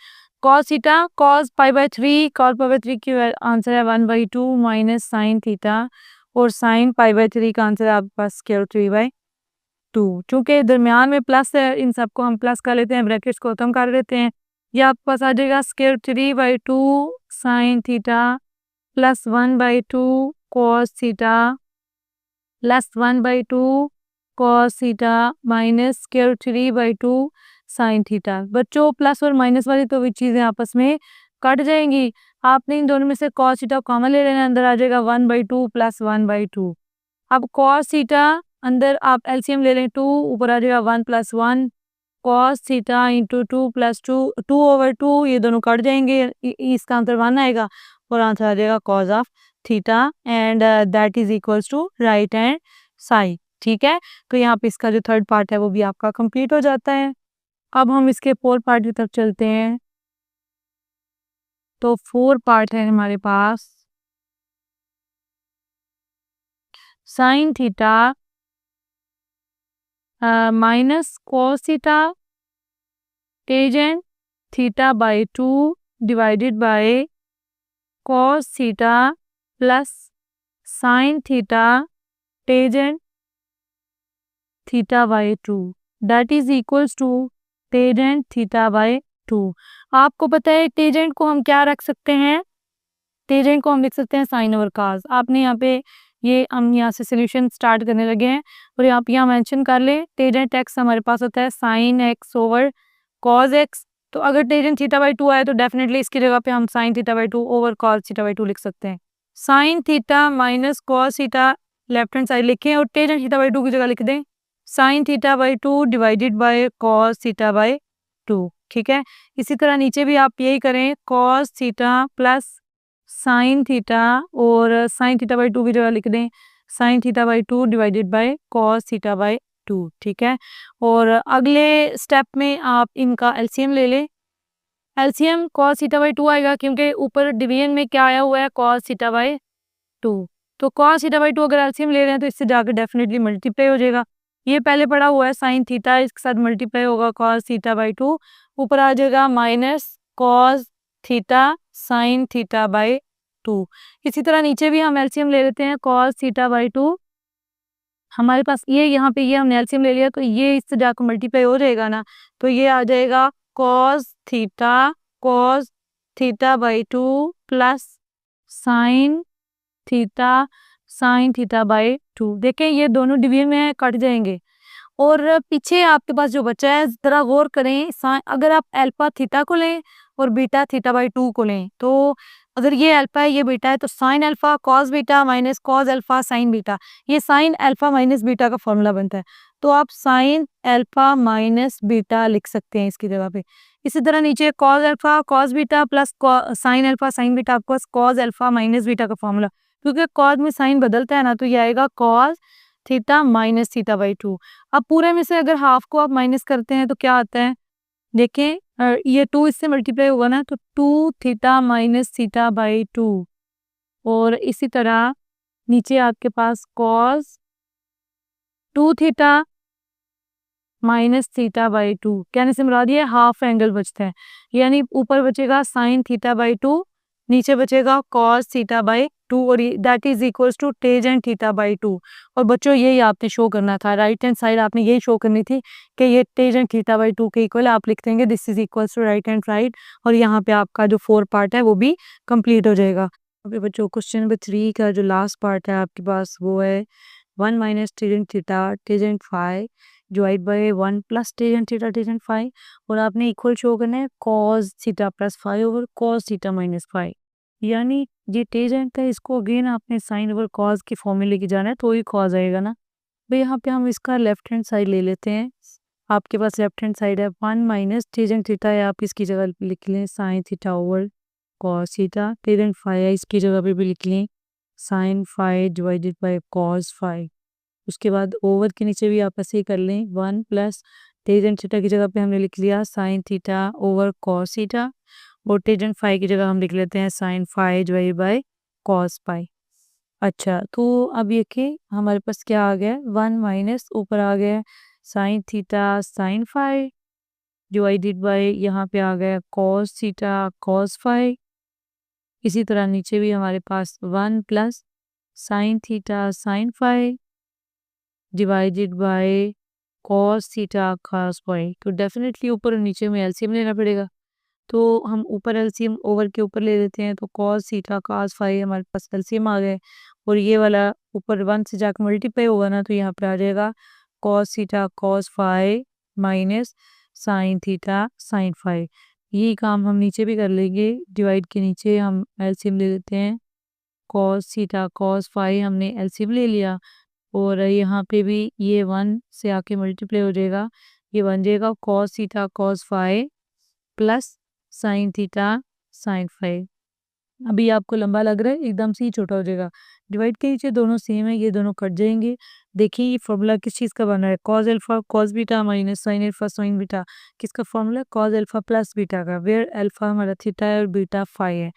कॉस थीटा कॉस π/3 कॉस π/3 की आंसर है 1/2 माइनस साइन थीटा और साइन π/3 का आंसर है आपके पास √3/2। चूंकि दरमियान में प्लस है, इन सबको हम प्लस कर लेते हैं, ब्रैकेट्स को खत्म कर लेते हैं। ये आपके पास आ जाएगा √3/2 sign theta plus 1/2 cos theta plus 1/2 cos theta minus square 3/2 sine theta. बच्चों प्लस और माइनस वाली तो भी चीज़ें आपस में कट जाएंगी। आपने इन दोनों में से कॉस थीटा कॉमन ले लेना, अंदर आ जाएगा 1/2 प्लस 1/2। अब कॉस थीटा अंदर आप एलसीएम ले लें 2, ऊपर आ जाएगा 1 + 1 कॉस थीटा इंटू 2 + 2 2/2, ये दोनों कट जाएंगे, इसका आंसर 1 आएगा और आंसर आ जाएगा cos of theta and that is equals to right hand side. ठीक है, तो यहाँ पे इसका जो थर्ड पार्ट है वो भी आपका कंप्लीट हो जाता है। अब हम इसके फोर्थ पार्ट की तरफ चलते हैं। तो फोर्थ पार्ट है हमारे पास sine theta minus cos theta tangent theta by 2 divided by cos theta plus sine theta tangent theta by 2 that is equals to tangent theta by 2। आपको पता है टेंजेंट को हम क्या रख सकते हैं, टेंजेंट को हम लिख सकते हैं साइन ओवर कॉस। आपने यहाँ पे ये हम यहाँ से सोल्यूशन स्टार्ट करने लगे हैं और आप यहाँ मेंशन कर ले टेंजेंट एक्स हमारे पास होता है sine x over cos x. तो अगर टेंजेंट थीटा बाई 2 आए तो डेफिनेटली इसकी जगह पे हम sine theta by 2 over cos theta by 2 लिख सकते हैं। Sign theta minus cos theta left hand side लिखें और टेंजेंट थीटा बाई 2 की जगह लिख दें sine theta by 2 divided by cos theta by 2। ठीक है, इसी तरह नीचे भी आप यही करें cos theta plus sine theta और साइन थीटा बाई 2 की जगह लिख दें sine theta by 2 divided by cos theta by 2। ठीक है, और अगले स्टेप में आप इनका एलसीएम ले लें। एलसीएम कॉस थीटा बाई 2 आएगा क्योंकि ऊपर डिवीजन में क्या आया हुआ है कॉस थीटा बाई 2। तो कॉस थीटा बाई 2 अगर एलसीएम ले रहे हैं तो इससे जाकर डेफिनेटली मल्टीप्लाई हो जाएगा। ये पहले पड़ा हुआ है साइन थीटा, इसके साथ मल्टीप्लाई होगा कॉस थीटा बाई 2, ऊपर आ जाएगा minus cos theta sine theta by 2। इसी तरह नीचे भी हम एलसीएम ले लेते हैं कॉस थीटा बाई 2। हमारे पास ये यहाँ पे ये हमने एलसीएम ले लिया तो ये इससे जाकर मल्टीप्लाई हो जाएगा ना, तो ये आ जाएगा cos theta by 2 plus sine theta by 2। देखें ये दोनों डिवीजन में कट जाएंगे और पीछे आपके पास जो बचा है जरा गौर करें, अगर आप अल्फा थीटा को लें और बीटा थीटा बाई 2 को लें तो अगर ये अल्फा है ये बीटा है तो sign alpha cos beta minus cos alpha sine beta, ये साइन अल्फा माइनस बीटा का फॉर्मूला बनता है। तो आप साइन अल्फा माइनस बीटा लिख सकते हैं इसकी जगह पे। इसी तरह नीचे cos alpha cos beta plus sine alpha sine beta, आपके पास कॉस अल्फा माइनस बीटा का फॉर्मूला, क्योंकि कॉस में साइन बदलता है ना, तो ये आएगा cos theta minus theta by 2। अब पूरे में से अगर हाफ को आप माइनस करते हैं तो क्या आता है, देखें ये 2 इससे मल्टीप्लाई होगा ना, तो 2 थीटा माइनस थीटा बाई 2। और इसी तरह नीचे आपके पास cos 2 theta minus theta by 2, कहने से मुराद ये हाफ एंगल बचता है, यानी ऊपर बचेगा साइन थीटा बाई 2, नीचे बचेगा कॉस थीटा बाई 2 और that is equals to tangent theta by 2। और बच्चों यही आपने शो करना था, राइट हैंड साइड आपने यही शो करनी थी कि ये टेंजेंट थीटा बाई 2 के इक्वल आप लिख देंगे this is equals to right hand side, और यहाँ पे आपका जो 4 पार्ट है वो भी कंप्लीट हो जाएगा। अभी बच्चों क्वेश्चन नंबर 3 का जो लास्ट पार्ट है आपके पास वो है 1 minus tangent theta tangent phi divide by 1 plus tangent theta tangent phi, और आपने इक्वल शो करना है cos theta plus phi over cos theta minus phi. यानी ये टेंजेंट है, इसको अगेन आपने साइन ओवर कॉस के फॉर्म में लेके जाना है तो ही कॉस आएगा ना। भाई यहाँ पे हम इसका लेफ्ट हैंड साइड ले लेते हैं। आपके पास लेफ्ट हैंड साइड है 1 माइनस टेंजेंट थीटा है, आप इसकी जगह लिख लें sine theta over cos theta, tangent phi है इसकी जगह पे भी लिख लें sine phi divided by cos phi. उसके बाद ओवर के नीचे भी आप ऐसे ही कर लें 1 प्लस टेंजेंट थीटा की जगह पे हमने लिख लिया sine theta over cos theta, और टेंजेंट फाई की जगह हम लिख लेते हैं sine phi divided by cos phi. अच्छा, तो अब ये कि हमारे पास क्या आ गया 1 माइनस ऊपर आ गया sine theta sine phi divided by यहाँ पे आ गया कॉस थीटा कॉस फाई। इसी तरह नीचे भी हमारे पास 1 plus sine theta sine phi divided by cos theta cos phi. तो डेफिनेटली ऊपर और नीचे में एलसीएम लेना पड़ेगा। तो हम ऊपर एलसीएम ओवर के ऊपर ले लेते हैं, तो कॉस थीटा कॉस फाई हमारे पास एलसीएम आ गए, और ये वाला ऊपर 1 से जाकर मल्टीप्लाई होगा ना, तो यहाँ पे आ जाएगा cos theta cos phi minus sine theta sine phi. यही काम हम नीचे भी कर लेंगे, डिवाइड के नीचे हम एलसीएम ले लेते हैं, कॉस थीटा कॉस फाई हमने एलसीएम ले लिया, और यहाँ पे भी ये 1 से आके मल्टीप्लाई हो जाएगा, ये बन जाएगा cos theta cos phi plus sine theta sine phi. अभी आपको लंबा लग रहा है, एकदम से ही छोटा हो जाएगा। डिवाइड के नीचे दोनों सेम है, ये दोनों कट जाएंगे। देखिए ये फॉर्मूला किस चीज़ का बना है, cos alpha cos beta minus sine alpha sine beta. किसका फॉर्मूला, कॉस अल्फा प्लस बीटा का, वेयर अल्फा हमारा थीटा है और बीटा फाई है।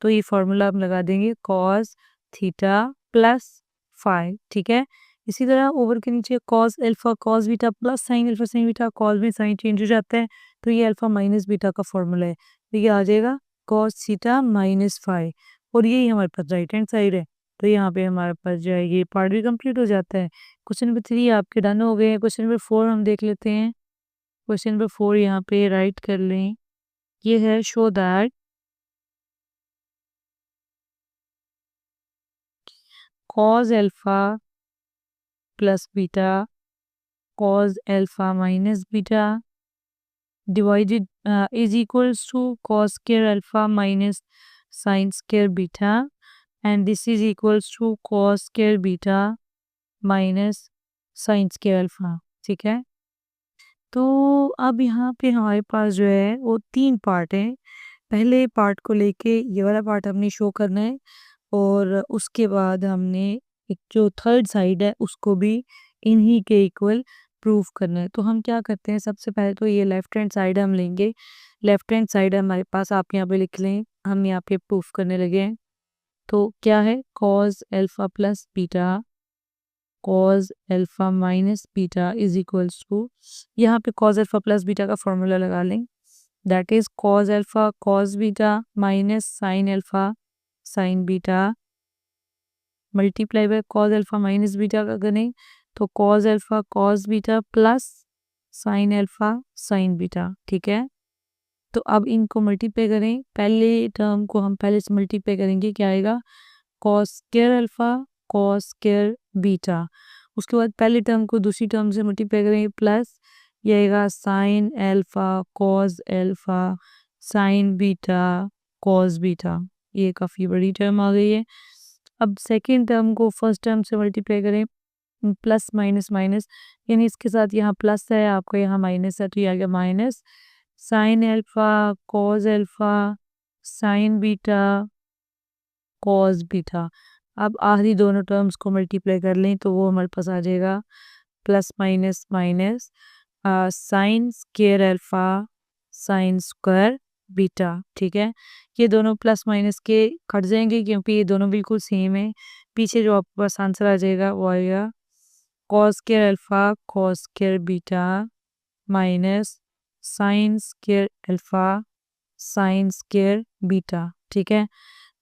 तो ये फॉर्मूला हम लगा देंगे कॉस थीटा प्लस फाई, ठीक है। इसी तरह ओवर के नीचे cos alpha cos beta plus sine alpha sine beta, cos में साइन चेंज हो जाता है, तो ये अल्फा माइनस बीटा का फॉर्मूला है, तो ये आ जाएगा कॉस थीटा माइनस फाई, और यही हमारे पास राइट हैंड साइड है। तो यहाँ पे हमारे पास जो है ये पार्ट भी कंप्लीट हो जाता है। क्वेश्चन नंबर 3 आपके डन हो गए हैं। क्वेश्चन नंबर 4 हम देख लेते हैं। क्वेश्चन नंबर 4 यहाँ पे राइट कर लें, ये है show that cos alpha plus beta cos alpha minus beta divided is equals to cos square alpha minus sin square beta, and this is equals to cos square beta minus sine square alpha, ठीक है। तो अब यहाँ पे हमारे पास जो है वो 3 पार्ट हैं। पहले पार्ट को लेके ये वाला पार्ट हमने शो करना है, और उसके बाद हमने एक जो थर्ड साइड है उसको भी इन्हीं के इक्वल प्रूव करना है। तो हम क्या करते हैं, सबसे पहले तो ये लेफ्ट हैंड साइड हम लेंगे। लेफ्ट हैंड साइड हमारे पास, आप यहाँ पे लिख लें, हम यहाँ पे प्रूफ करने लगे हैं। तो क्या है, cos alpha plus beta cos alpha minus beta is equals to, यहाँ पे कॉस अल्फा प्लस बीटा का फॉर्मूला लगा लें, that is cos alpha cos beta minus sine alpha sine beta multiply by cos alpha minus beta का करें तो cos alpha cos beta plus sine alpha sine beta, ठीक है। तो अब इनको मल्टीप्लाई करें, पहले टर्म को हम पहले से मल्टीप्लाई करेंगे, क्या आएगा, cos square alpha cos square beta, उसके बाद पहले टर्म को दूसरी टर्म से मल्टीप्लाई करेंगे, प्लस ये आएगा sign alpha cos alpha sine beta cos beta. ये काफ़ी बड़ी टर्म आ गई है। अब सेकेंड टर्म को फर्स्ट टर्म से मल्टीप्लाई करें, प्लस माइनस माइनस, यानी इसके साथ यहाँ प्लस है, आपका यहाँ माइनस है, तो ये आ गया minus sine alpha cos alpha sine beta cos beta. अब आखिरी दोनों टर्म्स को मल्टीप्लाई कर लें तो वो हमारे पास आ जाएगा plus minus minus sine square alpha sine square beta, ठीक है। ये दोनों प्लस माइनस के कट जाएंगे क्योंकि ये दोनों बिल्कुल सेम है। पीछे जो आपके पास आंसर आ जाएगा वो आएगा cos square alpha cos square beta minus sine square alpha sine square beta, ठीक है।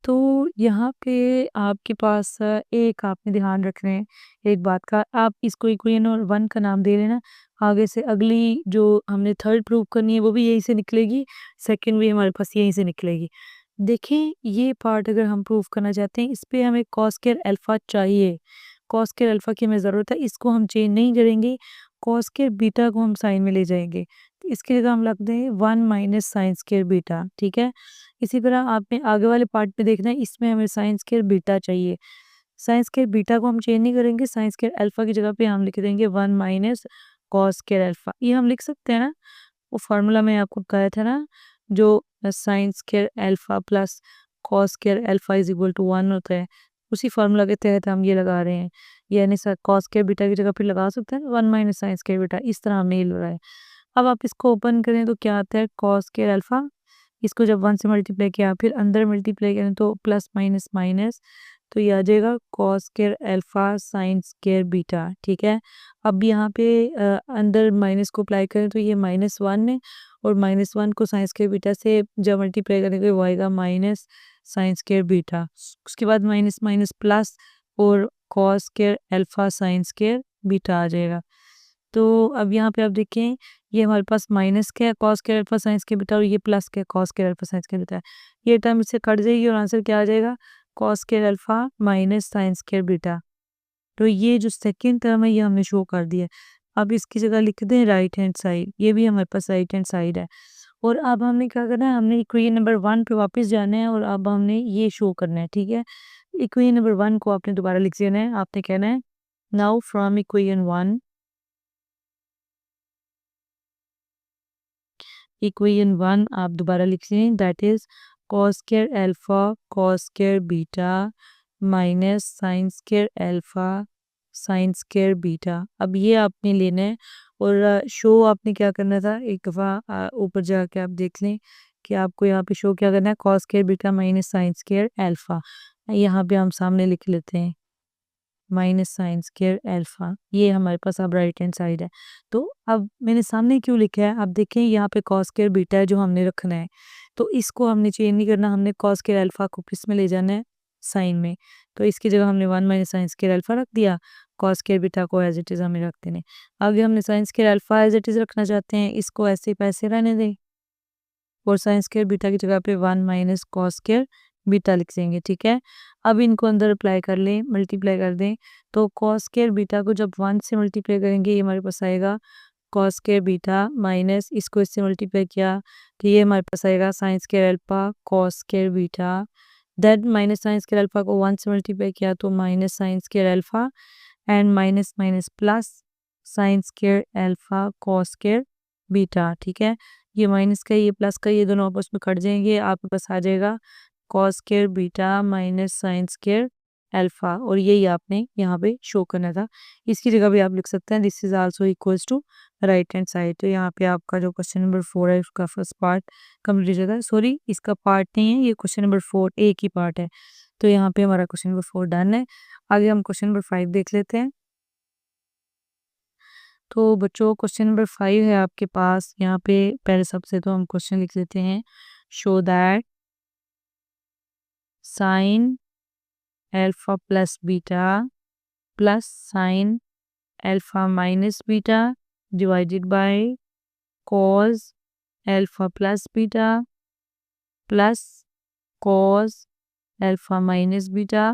तो यहाँ पे आपके पास एक आपने ध्यान रखना है एक बात का, आप इसको इक्वेशन और 1 का नाम दे लेना। आगे से अगली जो हमने थर्ड प्रूव करनी है वो भी यहीं से निकलेगी, सेकंड भी हमारे पास यहीं से निकलेगी। देखिए ये पार्ट अगर हम प्रूव करना चाहते हैं, इस पे हमें कॉस स्क्वायर अल्फा चाहिए, कॉस स्क्वायर अल्फा की हमें ज़रूरत है, इसको हम चेंज नहीं करेंगे, कॉस स्क्वायर बीटा को हम साइन में ले जाएंगे, तो इसके जगह हम रख दें 1 माइनस साइन स्क्वायर बीटा, ठीक है। इसी तरह आपने आगे वाले पार्ट में देखना है, इसमें हमें साइन स्क्वायर बीटा चाहिए, साइन स्क्वायर बीटा को हम चेंज नहीं करेंगे, साइन स्क्वायर अल्फा की जगह पे हम लिख देंगे 1 माइनस कॉस स्क्वायर अल्फा। ये हम लिख सकते हैं ना, वो फार्मूला मैं आपको कहा था ना, जो sine square alpha plus cos square alpha is equal to 1 होता है, उसी फार्मूला के तहत हम ये लगा रहे हैं। यानी सर कॉस स्क्वायर बीटा की जगह पे लगा सकते हैं 1 माइनस साइन स्क्वायर बीटा, इस तरह हमने ये लगाया। अब आप इसको ओपन करें तो क्या आता है, कॉस स्क्वायर अल्फा, इसको जब 1 से मल्टीप्लाई किया फिर अंदर मल्टीप्लाई करें तो प्लस माइनस माइनस, तो ये आ जाएगा cos square alpha sine square beta, ठीक है। अब यहाँ पे अंदर माइनस को अप्लाई करें तो ये -1 है, और -1 को साइन स्क्वायर बीटा से जब मल्टीप्लाई करेंगे वो आएगा माइनस साइन स्क्वायर बीटा, उसके बाद माइनस माइनस प्लस और cos square alpha sine square beta आ जाएगा। तो अब यहाँ पे आप देखें, ये हमारे पास माइनस क्या है, cos square alpha sine square beta, और ये प्लस क्या है, cos square alpha sine square beta है। ये टर्म इससे कट जाएगी और आंसर क्या आ जाएगा, cos square alpha minus sine square beta. तो ये जो सेकंड टर्म है ये हमने शो कर दिया है। अब इसकी जगह लिख दें राइट हैंड साइड, ये भी हमारे पास राइट हैंड साइड है। और अब हमने क्या करना है, हमने इक्वेशन नंबर 1 पे वापस जाना है और अब हमने ये शो करना है, ठीक है। इक्वेशन नंबर 1 को आपने दोबारा लिख देना है, आपने कहना है नाउ फ्रॉम इक्वेशन 1, इक्वेशन 1 आप दोबारा लिख लें, that is cos square alpha cos square beta minus sine square alpha sine square beta. अब ये आपने लेना है और शो आपने क्या करना था, एक दफ़ा ऊपर जाके आप देख लें कि आपको यहाँ पे शो क्या करना है, cos square beta minus sine square alpha. यहाँ पे हम सामने लिख लेते हैं माइनस साइन स्क्वायर अल्फा, ये हमारे पास अब राइट हैंड साइड है। तो अब मैंने सामने क्यों लिखा है, अब देखें यहाँ पे कॉस स्क्वायर बीटा है जो हमने रखना है, तो इसको हमने चेंज नहीं करना, हमने कॉस स्क्वायर अल्फा को किस में ले जाना है, साइन में। तो इसकी जगह हमने 1 माइनस साइन स्क्वायर अल्फा रख दिया, कॉस स्क्वायर बीटा को एज इट इज़ हमें रख देने। आगे हमने sine square alpha as it is रखना चाहते हैं, इसको ऐसे पैसे रहने दें और साइन स्क्वायर बीटा की जगह पे 1 माइनस कॉस स्क्वायर बीटा लिख देंगे, ठीक है। अब इनको अंदर अप्लाई कर लें, मल्टीप्लाई कर दें, तो कॉस स्क्वायर बीटा को जब 1 से मल्टीप्लाई करेंगे ये हमारे पास आएगा कॉस स्क्वायर बीटा माइनस इसको इससे मल्टीप्लाई किया तो ये हमारे पास आएगा sine square alpha cos square beta. Then minus sine square alpha को 1 से मल्टीप्लाई किया तो minus sine square alpha and minus minus plus sine square alpha cos square beta, ठीक है। ये माइनस का ये प्लस का ये दोनों आपस में कट जाएंगे, आपके पास आ जाएगा cos square beta minus sine square alpha, और यही आपने यहाँ पे शो करना था। इसकी जगह भी आप लिख सकते हैं this is also equals to right hand side. तो यहाँ पे आपका जो क्वेश्चन नंबर 4 है उसका फर्स्ट पार्ट कंप्लीट हो जाता है। सॉरी, इसका पार्ट नहीं है, ये क्वेश्चन नंबर 4 एक ही पार्ट है। तो यहाँ पे हमारा क्वेश्चन नंबर 4 डन है। आगे हम क्वेश्चन नंबर 5 देख लेते हैं। तो बच्चों क्वेश्चन नंबर 5 है आपके पास, यहाँ पे पहले सबसे तो हम क्वेश्चन लिख लेते हैं, show that sine alpha plus beta plus sine alpha minus beta divided by cos alpha plus beta plus cos alpha minus beta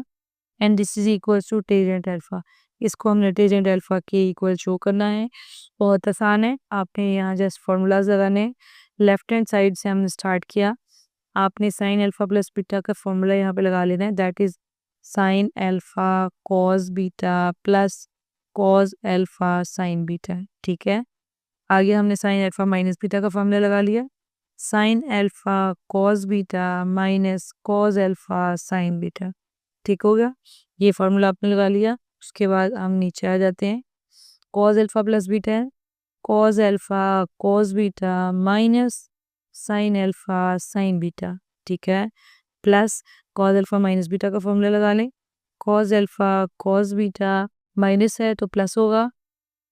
and this is equal to tangent alpha. इसको हमने टेजेंट अल्फा के equal show करना है। बहुत आसान है, आपने यहाँ जस्ट फॉर्मूलाज लगाने, लेफ्ट हैंड साइड से हमने स्टार्ट किया, आपने साइन अल्फा प्लस बीटा का फॉर्मूला यहाँ पे लगा लेना है, that is sine alpha cos beta plus cos alpha sine beta, ठीक है। आगे हमने साइन अल्फा माइनस बीटा का फॉर्मूला लगा लिया, sign alpha cos beta minus cos alpha sine beta, ठीक हो गया। ये फॉर्मूला आपने लगा लिया। उसके बाद हम नीचे आ जाते हैं, कॉस अल्फा प्लस बीटा है, cos alpha cos beta minus sine alpha sine beta, ठीक है, plus cos alpha minus beta का फॉर्मूला लगा लें, cos alpha cos beta minus है तो प्लस होगा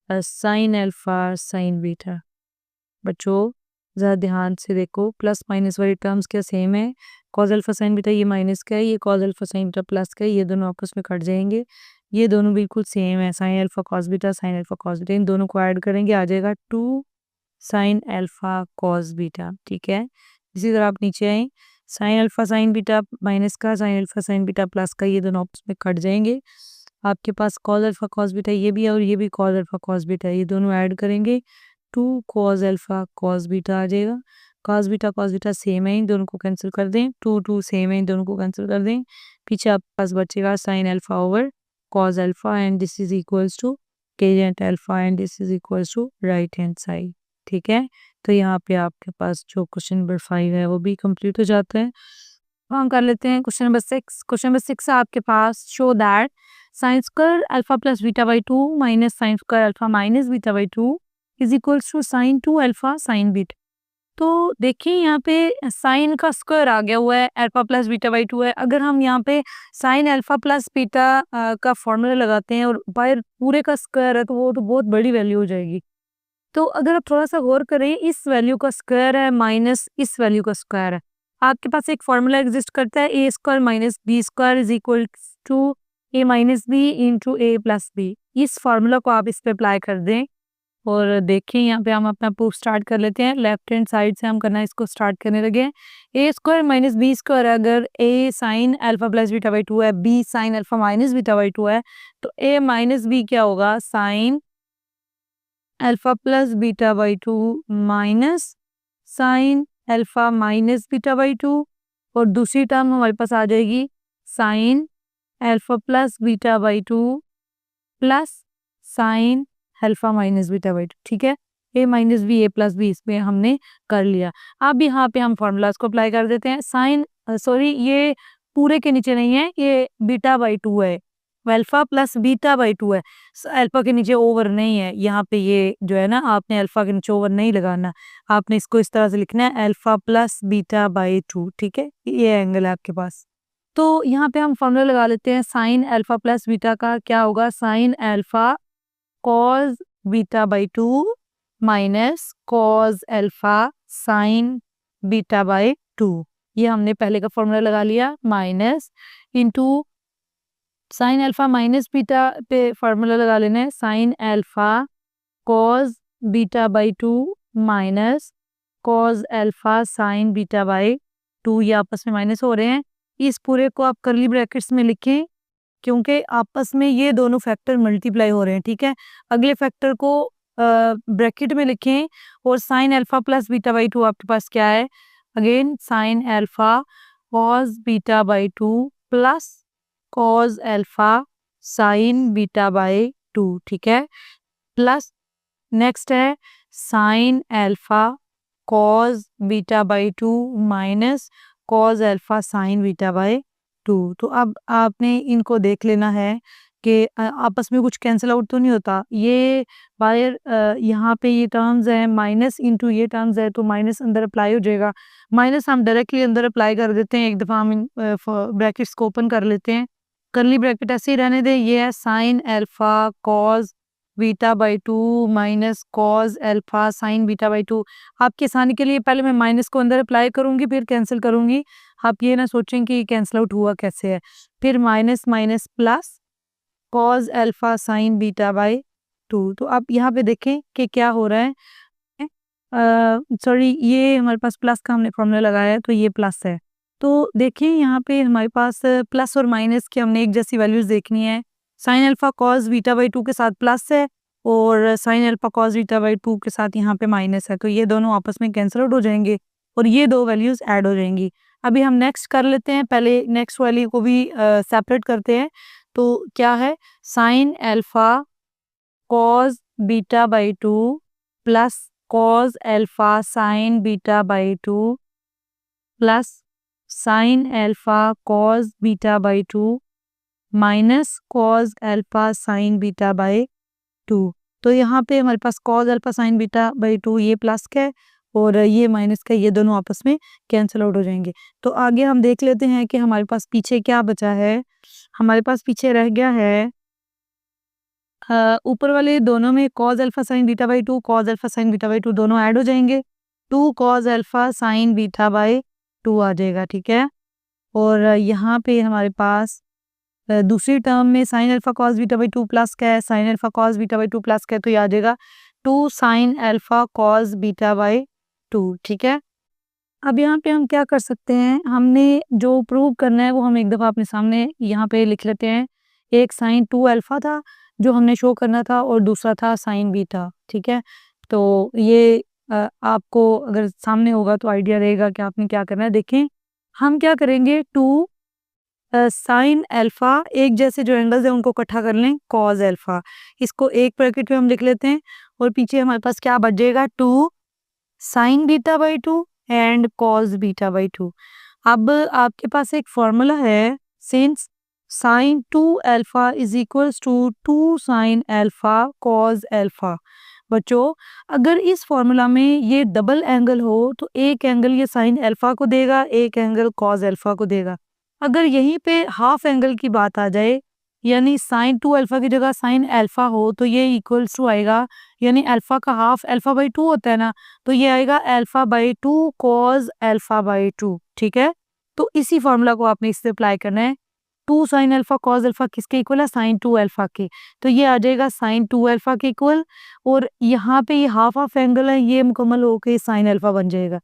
साइन अल्फा साइन बीटा। बच्चों ज़रा ध्यान से देखो, प्लस माइनस वाली टर्म्स क्या सेम है, कॉस अल्फा साइन बीटा ये माइनस का है, ये cos alpha sine beta plus का है, ये दोनों आपस में कट जाएंगे, ये दोनों बिल्कुल सेम है, sine alpha cos beta sine alpha cos beta, इन दोनों को ऐड करेंगे आ जाएगा 2 साइन अल्फा कॉस बीटा, ठीक है। इसी तरह आप नीचे आए, sine alpha sine beta minus का, sine alpha sine beta plus का, ये दोनों आपस में कट जाएंगे, आपके पास कॉस अल्फा कॉस बीटा ये भी है और ये भी कॉस अल्फा कॉस बीटा है, ये दोनों ऐड करेंगे 2 कॉस अल्फा कॉस बीटा आ जाएगा। कॉस बीटा सेम है, इन दोनों को कैंसिल कर दें, 2 सेम है, इन दोनों को कैंसिल कर दें, पीछे आपके पास बचेगा sine alpha over cos alpha and this is equals to tangent alpha and this is equals to right hand side, ठीक है। तो यहाँ पे आपके पास जो क्वेश्चन नंबर 5 है वो भी कंप्लीट हो जाता है। हम कर लेते हैं क्वेश्चन नंबर 6। क्वेश्चन नंबर 6 है आपके पास, show that sine square alpha plus beta by 2 minus sine square alpha minus beta by 2 is equals to sine 2 alpha sine beta. तो देखिए यहाँ पे साइन का स्क्वायर आ गया हुआ है, अल्फा प्लस बीटा बाई 2 है। अगर हम यहाँ पे साइन अल्फा प्लस बीटा का फॉर्मूला लगाते हैं और बाय पूरे का स्क्वायर है तो वो तो बहुत बड़ी वैल्यू हो जाएगी। तो अगर आप थोड़ा सा गौर करें, इस वैल्यू का स्क्वायर है माइनस इस वैल्यू का स्क्वायर है, आपके पास एक फॉर्मूला एग्जिस्ट करता है A square minus B square is equal to A minus B into A plus B. इस फार्मूला को आप इस पे अप्लाई कर दें और देखिए यहाँ पे हम अपना प्रूफ स्टार्ट कर लेते हैं। लेफ्ट हैंड साइड से हम करना इसको स्टार्ट करने लगे हैं। A square minus B square, अगर A sine alpha plus beta by 2 है, B sine alpha minus beta by 2 है, तो ए माइनस बी क्या होगा, sine alpha plus beta by 2 minus sine alpha minus beta by 2, और दूसरी term हमारे पास आ जाएगी sine alpha plus beta by 2 plus sine alpha minus beta by 2। ठीक है, A minus B, A plus B, इसमें हमने कर लिया। अब यहाँ पे हम फॉर्मूलाज को अप्लाई कर देते हैं। साइन सॉरी ये पूरे के नीचे नहीं है, ये बीटा बाई 2 है, अल्फा प्लस बीटा बाई 2 है, अल्फा के नीचे ओवर नहीं है। यहाँ पे ये जो है ना, आपने अल्फा के नीचे ओवर नहीं लगाना, आपने इसको इस तरह से लिखना है, अल्फा प्लस बीटा बाई 2। ठीक है, ये एंगल है आपके पास। तो यहाँ पे हम फॉर्मूला लगा लेते हैं। साइन अल्फा प्लस बीटा का क्या होगा, sine alpha cos beta by 2 minus cos alpha sine beta by 2। ये हमने पहले का फॉर्मूला लगा लिया, minus into sine alpha minus beta पे फॉर्मूला लगा लेना है, sine alpha cos beta by 2 minus cos alpha sine beta by 2। ये आपस में माइनस हो रहे हैं, इस पूरे को आप करली ब्रैकेट्स में लिखें, क्योंकि आपस में ये दोनों फैक्टर मल्टीप्लाई हो रहे हैं। ठीक है, अगले फैक्टर को ब्रैकेट में लिखें, और sign alpha plus beta by 2 आपके पास क्या है, again sine alpha cos beta by 2 plus cos alpha sine beta by 2। ठीक है, प्लस नेक्स्ट है sine alpha cos beta by 2 minus cos alpha sine beta by 2। तो अब आपने इनको देख लेना है कि आपस में कुछ कैंसिल आउट तो नहीं होता। ये बाहर यहाँ पे ये टर्म्स है, माइनस इनटू ये टर्म्स है, तो माइनस अंदर अप्लाई हो जाएगा। माइनस हम डायरेक्टली अंदर अप्लाई कर देते हैं, एक दफ़ा हम इन ब्रैकेट्स को ओपन कर लेते हैं, करली ब्रैकेट ऐसे ही रहने दें। ये है sine alpha cos beta by 2 minus cos alpha sine beta by 2। आपकी आसानी के लिए पहले मैं माइनस को अंदर अप्लाई करूंगी, फिर कैंसिल करूंगी। आप ये ना सोचें कि कैंसिल आउट हुआ कैसे है। फिर minus minus plus cos alpha sine beta by 2। तो आप यहाँ पे देखें कि क्या हो रहा है, सॉरी ये हमारे पास प्लस का हमने फॉर्मूला लगाया है, तो ये प्लस है। तो देखिए यहाँ पे हमारे पास प्लस और माइनस की हमने एक जैसी वैल्यूज देखनी है। Sine alpha cos beta by 2 के साथ प्लस है, और sign alpha cos beta by 2 के साथ यहाँ पे माइनस है, तो ये दोनों आपस में कैंसिल आउट हो जाएंगे और ये दो वैल्यूज ऐड हो जाएंगी। अभी हम नेक्स्ट कर लेते हैं, पहले नेक्स्ट वैल्यू को भी सेपरेट करते हैं। तो क्या है, sine alpha cos beta by 2 plus cos alpha sine beta by 2 plus sine alpha cos beta by 2 minus cos alpha sine beta by 2। तो यहाँ पे हमारे पास cos alpha sine beta by 2 ये प्लस का है, और ये माइनस का, ये दोनों आपस में कैंसिल आउट हो जाएंगे। तो आगे हम देख लेते हैं कि हमारे पास पीछे क्या बचा है। हमारे पास पीछे रह गया है ऊपर वाले दोनों में cos alpha sine beta by 2, cos alpha sine beta by 2 दोनों ऐड हो जाएंगे, 2 cos alpha sine beta by 2 आ जाएगा। ठीक है, और यहाँ पे हमारे पास दूसरी टर्म में sign alpha cos beta by 2 plus का है, sine alpha cos beta by 2 plus का है, तो ये आ जाएगा 2 sine alpha cos beta by 2। ठीक है, अब यहाँ पे हम क्या कर सकते हैं, हमने जो प्रूव करना है वो हम एक दफ़ा अपने सामने यहाँ पे लिख लेते हैं। एक साइन 2 अल्फा था जो हमने शो करना था, और दूसरा था साइन बीटा। ठीक है, तो ये आपको अगर सामने होगा तो आइडिया रहेगा कि आपने क्या करना है। देखें हम क्या करेंगे, 2 साइन अल्फा, एक जैसे जो एंगल्स हैं उनको इकट्ठा कर लें, कॉस अल्फा, इसको एक ब्रैकेट में हम लिख लेते हैं, और पीछे हमारे पास क्या बच जाएगा, 2 sine beta by 2 and cos beta by 2। अब आपके पास एक फॉर्मूला है, since sine 2 alpha is equals to 2 sine alpha cos alpha. बच्चों अगर इस फॉर्मूला में ये डबल एंगल हो तो एक एंगल ये साइन अल्फा को देगा, एक एंगल कॉस अल्फा को देगा। अगर यहीं पे हाफ एंगल की बात आ जाए, यानी साइन 2 अल्फा की जगह साइन अल्फा हो, तो ये इक्वल्स टू आएगा, यानी अल्फा का हाफ अल्फा बाई 2 होता है ना, तो ये आएगा alpha by 2 cos alpha by 2। ठीक है, तो इसी फॉर्मूला को आपने इससे अप्लाई करना है। 2 साइन अल्फा कॉस अल्फा किसके इक्वल है, साइन 2 अल्फा के। तो ये आ जाएगा साइन 2 अल्फा के इक्वल, और यहाँ पे ये हाफ ऑफ एंगल है, ये मुकम्मल होके साइन अल्फा बन जाएगा।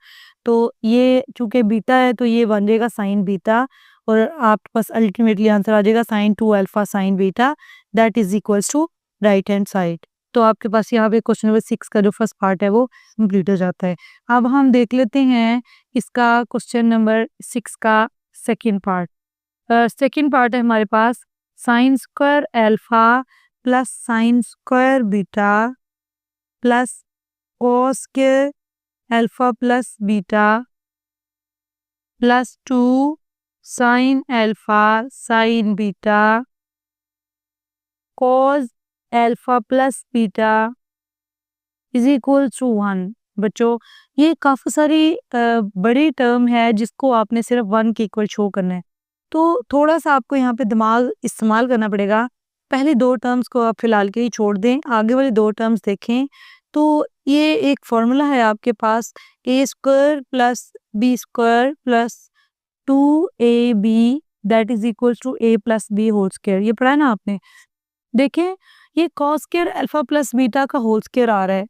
तो ये चूंकि बीटा है तो ये बन जाएगा साइन बीटा, और आपके पास अल्टीमेटली आंसर आ जाएगा sine 2 alpha sine beta that is equals to right hand side. तो आपके पास यहाँ पे क्वेश्चन नंबर 6 का जो फर्स्ट पार्ट है वो कंप्लीट हो जाता है। अब हम देख लेते हैं इसका क्वेश्चन नंबर 6 का सेकंड पार्ट। सेकंड पार्ट है हमारे पास sine square alpha plus sine square beta plus cos square alpha plus beta plus 2 sine alpha sine beta cos alpha plus beta is equal to 1। बच्चों ये काफ़ी सारी बड़ी term है जिसको आपने सिर्फ 1 के इक्वल शो करना है, तो थोड़ा सा आपको यहाँ पे दिमाग इस्तेमाल करना पड़ेगा। पहले 2 टर्म्स को आप फिलहाल के ही छोड़ दें, आगे वाले 2 टर्म्स देखें। तो ये एक फॉर्मूला है आपके पास, a square plus b square plus 2ab that is equal to a plus b whole square. ये पढ़ा है ना आपने। देखें ये cos square alpha plus beta का होल स्क्वायर आ रहा है,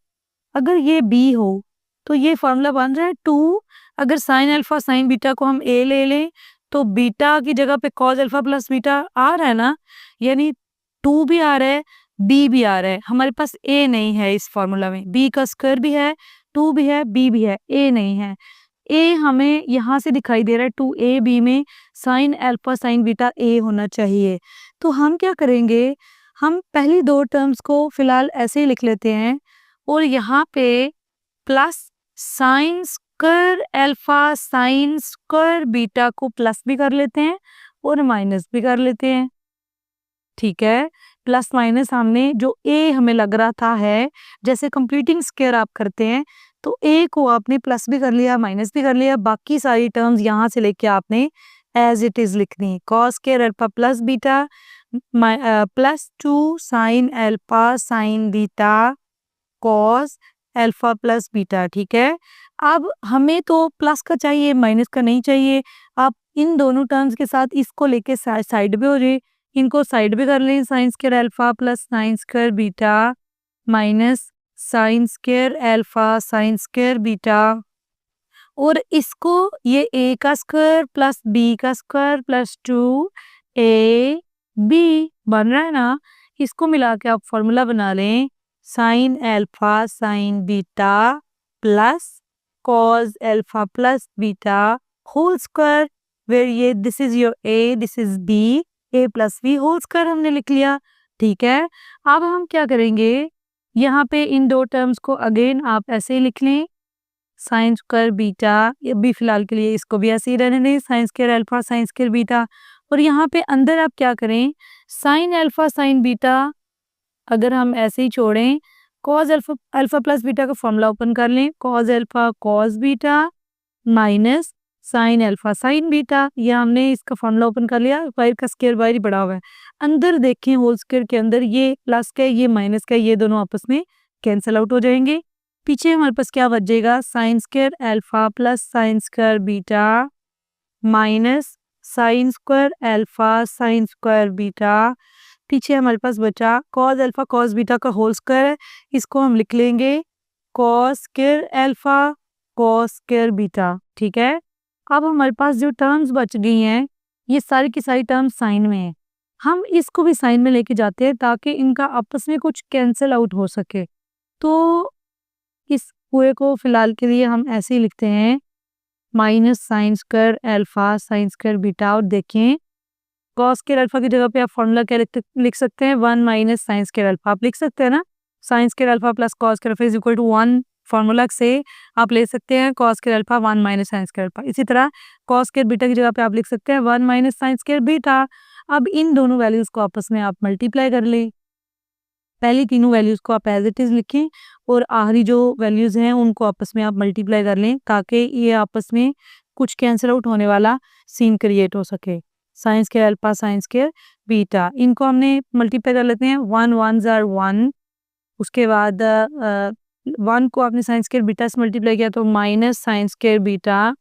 अगर ये b हो तो ये फॉर्मूला बन रहा है 2। अगर साइन अल्फा साइन बीटा को हम a ले लें तो बीटा की जगह पे कॉस अल्फा प्लस बीटा आ रहा है ना, यानी 2 भी आ रहा है b भी आ रहा है। हमारे पास a नहीं है इस फॉर्मूला में, b का स्क्वायर भी है, 2 भी है, b भी है, a नहीं है। a हमें यहाँ से दिखाई दे रहा है 2ab में sign alpha sine beta a होना चाहिए। तो हम क्या करेंगे, हम पहली 2 टर्म्स को फिलहाल ऐसे ही लिख लेते हैं, और यहाँ पे plus sine square alpha sine square beta को प्लस भी कर लेते हैं और माइनस भी कर लेते हैं। ठीक है, प्लस माइनस हमने जो a हमें लग रहा था है, जैसे कंप्लीटिंग स्क्वायर आप करते हैं तो a को आपने प्लस भी कर लिया माइनस भी कर लिया, बाकी सारी टर्म्स यहाँ से लेके आपने एज इट इज लिखनी है। Cos square alpha plus beta plus 2 sine alpha sine beta cos alpha plus beta. ठीक है, अब हमें तो प्लस का चाहिए माइनस का नहीं चाहिए। आप इन दोनों टर्म्स के साथ इसको लेके साइड पे हो जाए, इनको साइड पे कर लें, sign square alpha plus sine square beta minus sine square alpha sine square beta, और इसको ये a का स्क्वायर प्लस b का स्क्वायर प्लस 2ab बन रहा है ना, इसको मिला के आप फॉर्मूला बना लें sine alpha sine beta plus cos alpha plus beta whole square, where ये this is your a this is b, a plus b whole square हमने लिख लिया। ठीक है, अब हम क्या करेंगे, यहाँ पे इन 2 टर्म्स को अगेन आप ऐसे ही लिख लें, साइन स्क्वायर बीटा, ये भी फिलहाल के लिए इसको भी ऐसे ही रहने दें, sign square alpha sine square beta, और यहाँ पे अंदर आप क्या करें, साइन अल्फा साइन बीटा अगर हम ऐसे ही छोड़ें, कॉस अल्फा प्लस बीटा का फॉर्मूला ओपन कर लें, cos alpha cos beta minus sine alpha sine beta, ये हमने इसका फॉर्मूला ओपन कर लिया, बाहर का स्क्वायर बाहर ही पड़ा हुआ है। अंदर देखें होल स्क्वायर के अंदर ये प्लस का ये माइनस का ये दोनों आपस में कैंसिल आउट हो जाएंगे। पीछे हमारे पास क्या बच जाएगा, sign square alpha plus sine square beta minus sine square alpha sine square beta, पीछे हमारे पास बचा कॉस अल्फा कॉस बीटा का होल स्क्वायर है, इसको हम लिख लेंगे cos square alpha cos square beta. ठीक है, अब हमारे पास जो टर्म्स बच गई हैं ये सारी की सारी टर्म्स साइन में है, हम इसको भी साइन में लेके जाते हैं ताकि इनका आपस में कुछ कैंसिल आउट हो सके। तो इस पूरे को फिलहाल के लिए हम ऐसे ही लिखते हैं minus sine square alpha sine square beta, और देखें कॉस स्क्वायर अल्फा की जगह पे आप फॉर्मूला क्या लिख सकते हैं, 1 माइनस साइन स्क्वायर अल्फा आप लिख सकते हैं ना, sine square alpha plus cos square alpha is equal to 1 formula से आप ले सकते हैं cos square alpha 1 minus sine square alpha. इसी तरह कॉस स्क्वायर बीटा की जगह पे आप लिख सकते हैं 1 माइनस साइन स्क्वायर बीटा। अब इन दोनों वैल्यूज को आपस में आप मल्टीप्लाई कर लें, पहली तीनों वैल्यूज को आप एज इट इज लिखें और आखिरी जो वैल्यूज हैं उनको आपस में आप मल्टीप्लाई कर लें ताकि ये आपस में कुछ कैंसिल आउट होने वाला सीन क्रिएट हो सके। Sign square alpha sine square beta, इनको हमने मल्टीप्लाई कर लेते हैं, 1 1 आर 1, उसके बाद 1 को आपने साइन स्क्वायर बीटा से मल्टीप्लाई किया तो minus sine square beta,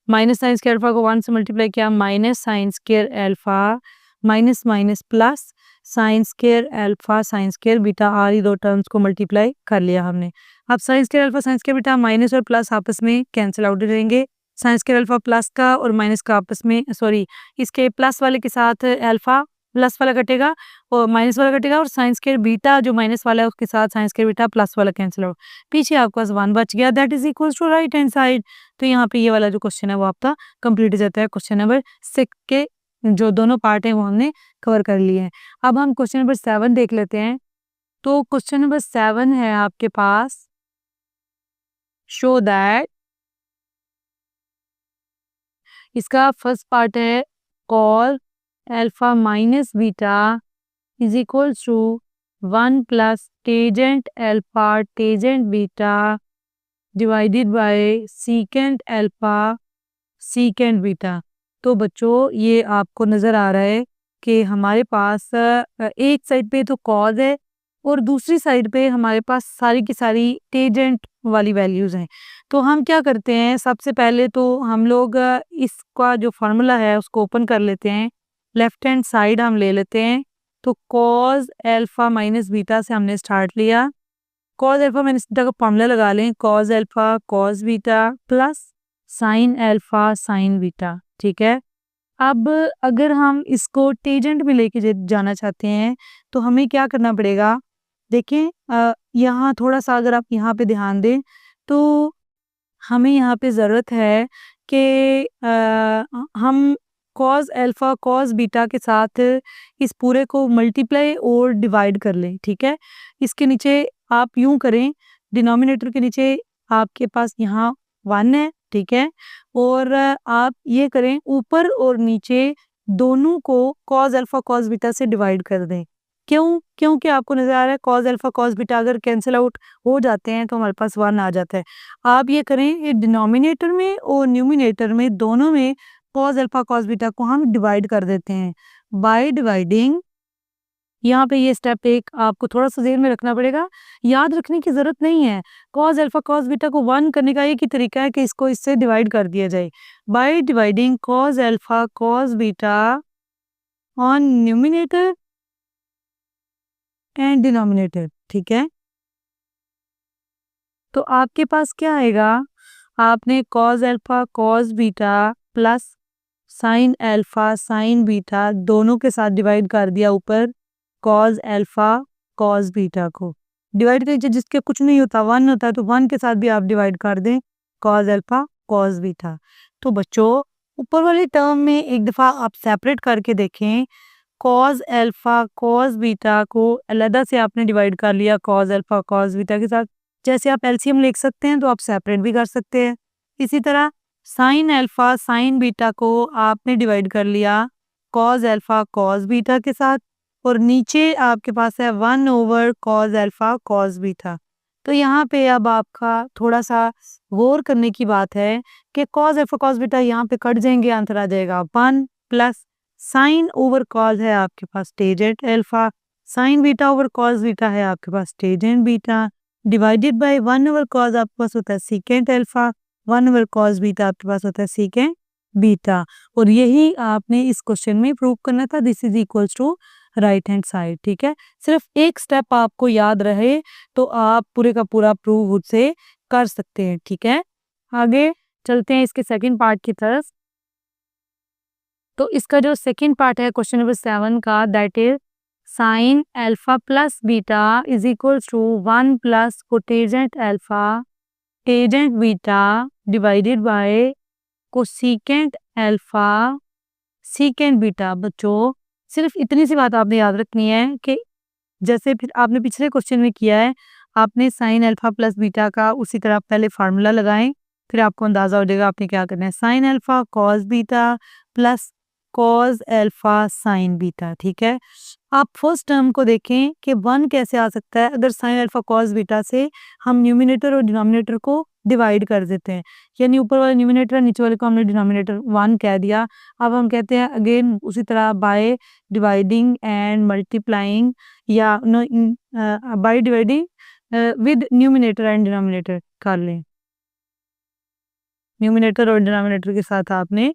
minus sine square alpha को 1 से मल्टीप्लाई किया minus sine square alpha minus minus plus sine square alpha sine square beta आर, ही दो टर्म्स को मल्टीप्लाई कर लिया हमने। अब sine square alpha sine square beta minus और प्लस आपस में कैंसिल आउट हो जाएंगे। साइन स्क्वायर अल्फा प्लस का और माइनस का आपस में, सॉरी, इसके प्लस वाले के साथ अल्फा प्लस वाला कटेगा और माइनस वाला कटेगा, और साइन स्क्वायर बीटा जो माइनस वाला है उसके साथ साइन स्क्वायर बीटा प्लस वाला कैंसिल आउट। पीछे आपके पास 1 बच गया, that is equal to right hand side. तो यहाँ पे ये वाला जो क्वेश्चन है वो आपका कंप्लीट हो जाता है। क्वेश्चन नंबर 6 के जो दोनों पार्ट हैं वो हमने कवर कर लिए हैं। अब हम क्वेश्चन नंबर 7 देख लेते हैं। तो क्वेश्चन नंबर 7 है आपके पास, शो दैट, इसका फर्स्ट पार्ट है cos alpha minus beta is equal to 1 plus tangent alpha tangent beta divided by secant alpha secant beta. तो बच्चों ये आपको नज़र आ रहा है कि हमारे पास एक साइड पे तो कॉज है और दूसरी साइड पे हमारे पास सारी की सारी टेजेंट वाली वैल्यूज़ हैं। तो हम क्या करते हैं, सबसे पहले तो हम लोग इसका जो फार्मूला है उसको ओपन कर लेते हैं। लेफ्ट हैंड साइड हम ले लेते हैं। तो कॉज अल्फा माइनस बीटा से हमने स्टार्ट लिया। कॉज अल्फा माइनस बीटा का फार्मूला लगा लें, cause alpha cos beta plus sine alpha sine beta, ठीक है। अब अगर हम इसको टेजेंट में लेके जाना चाहते हैं तो हमें क्या करना पड़ेगा, देखें यहाँ थोड़ा सा अगर आप यहाँ पे ध्यान दें तो हमें यहाँ पे ज़रूरत है कि हम कॉज अल्फा कॉज बीटा के साथ इस पूरे को मल्टीप्लाई और डिवाइड कर लें, ठीक है। इसके नीचे आप यूं करें, डिनोमिनेटर के नीचे आपके पास यहाँ 1 है, ठीक है, और आप ये करें ऊपर और नीचे दोनों को कॉज अल्फा कॉज बीटा से डिवाइड कर दें। क्यों? क्योंकि आपको नजर आ रहा है कॉज अल्फा कॉज बीटा अगर कैंसिल आउट हो जाते हैं तो हमारे पास 1 आ जाता है। आप ये करें, ये डिनोमिनेटर में और न्यूमिनेटर में दोनों में कॉज अल्फा कॉज बीटा को हम डिवाइड कर देते हैं बाय डिवाइडिंग। यहाँ पे ये स्टेप एक आपको थोड़ा सा ज़हन में रखना पड़ेगा, याद रखने की ज़रूरत नहीं है। कॉज अल्फा कॉज बीटा को 1 करने का एक ही तरीका है कि इसको इससे डिवाइड कर दिया जाए by dividing cause alpha cos beta on numerator and denominator, ठीक है। तो आपके पास क्या आएगा, आपने cause alpha cos beta plus sine alpha sine beta दोनों के साथ डिवाइड कर दिया ऊपर कॉज अल्फा कॉज बीटा को। डिवाइड कीजिए, जिसके कुछ नहीं होता 1 होता है तो 1 के साथ भी आप डिवाइड कर दें कॉज अल्फा कॉज बीटा। तो बच्चों ऊपर वाले टर्म में एक दफ़ा आप सेपरेट करके देखें, कॉज अल्फा कॉज बीटा को अलग से आपने डिवाइड कर लिया कॉज अल्फा कॉज बीटा के साथ। जैसे आप एलसीएम लिख सकते हैं तो आप सेपरेट भी कर सकते हैं। इसी तरह साइन अल्फा साइन बीटा को आपने डिवाइड कर लिया कॉज अल्फा कॉज बीटा के साथ, और नीचे आपके पास है 1 over cos alpha cos beta. तो यहाँ पे अब आपका थोड़ा सा गौर करने की बात है कि कॉज अल्फा कॉज बीटा यहाँ पे कट जाएंगे, आंसर आ जाएगा 1 प्लस साइन ओवर कॉज है आपके पास tangent alpha, sine beta over cos beta है आपके पास tangent beta, divided by 1 over cos आपके पास होता है secant alpha, 1 over cos beta आपके पास होता है सीकेंट बीटा। और यही आपने इस क्वेश्चन में प्रूव करना था, this is equals to right hand side, ठीक है। सिर्फ एक स्टेप आपको याद रहे तो आप पूरे का पूरा प्रूव खुद से कर सकते हैं, ठीक है। आगे चलते हैं इसके सेकंड पार्ट की तरफ। तो इसका जो सेकंड पार्ट है क्वेश्चन नंबर 7 का, that is sine alpha plus beta is equal to 1 plus cotangent alpha tangent beta divided by cosecant alpha secant beta. बच्चों सिर्फ इतनी सी बात आपने याद रखनी है कि जैसे फिर आपने पिछले क्वेश्चन में किया है, आपने साइन अल्फा प्लस बीटा का उसी तरह पहले फार्मूला लगाएं, फिर आपको अंदाजा हो जाएगा आपने क्या करना है। Sine alpha cos beta plus cos alpha sine beta, ठीक है। आप फर्स्ट टर्म को देखें कि 1 कैसे आ सकता है, अगर साइन अल्फा कॉस बीटा से हम न्यूमिनेटर और डिनोमिनेटर को डिवाइड कर देते हैं, यानी ऊपर वाले न्यूमिनेटर नीचे वाले को हमने डिनोमिनेटर 1 कह दिया। अब हम कहते हैं अगेन उसी तरह बाय डिवाइडिंग एंड मल्टीप्लाइंग या by dividing with numerator and denominator कर लें। न्यूमिनेटर और डिनोमिनेटर के साथ आपने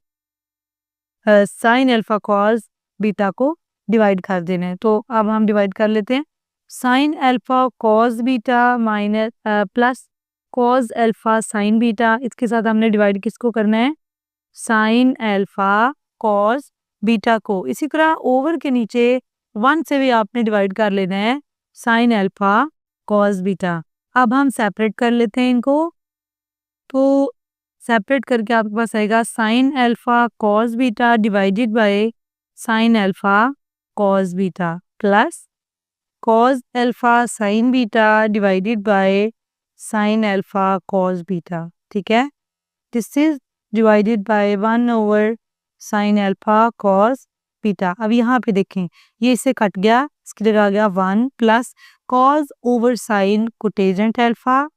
साइन अल्फा कॉस बीटा को डिवाइड कर देना है। तो अब हम डिवाइड कर लेते हैं। Sign alpha cos beta minus plus cos alpha sine beta, इसके साथ हमने डिवाइड किसको करना है, साइन अल्फा कॉस बीटा को। इसी तरह ओवर के नीचे 1 से भी आपने डिवाइड कर लेना है साइन अल्फा कॉस बीटा। अब हम सेपरेट कर लेते हैं इनको। तो सेपरेट करके आपके पास आएगा sign alpha cos beta divided by sine alpha cos beta plus cos alpha sine beta divided by sine alpha cos beta. ठीक है, this is divided by 1 over sine alpha cos beta. अब यहाँ पे देखें, ये इससे कट गया, इसकी जगह आ गया 1 plus cos over sine cotangent alpha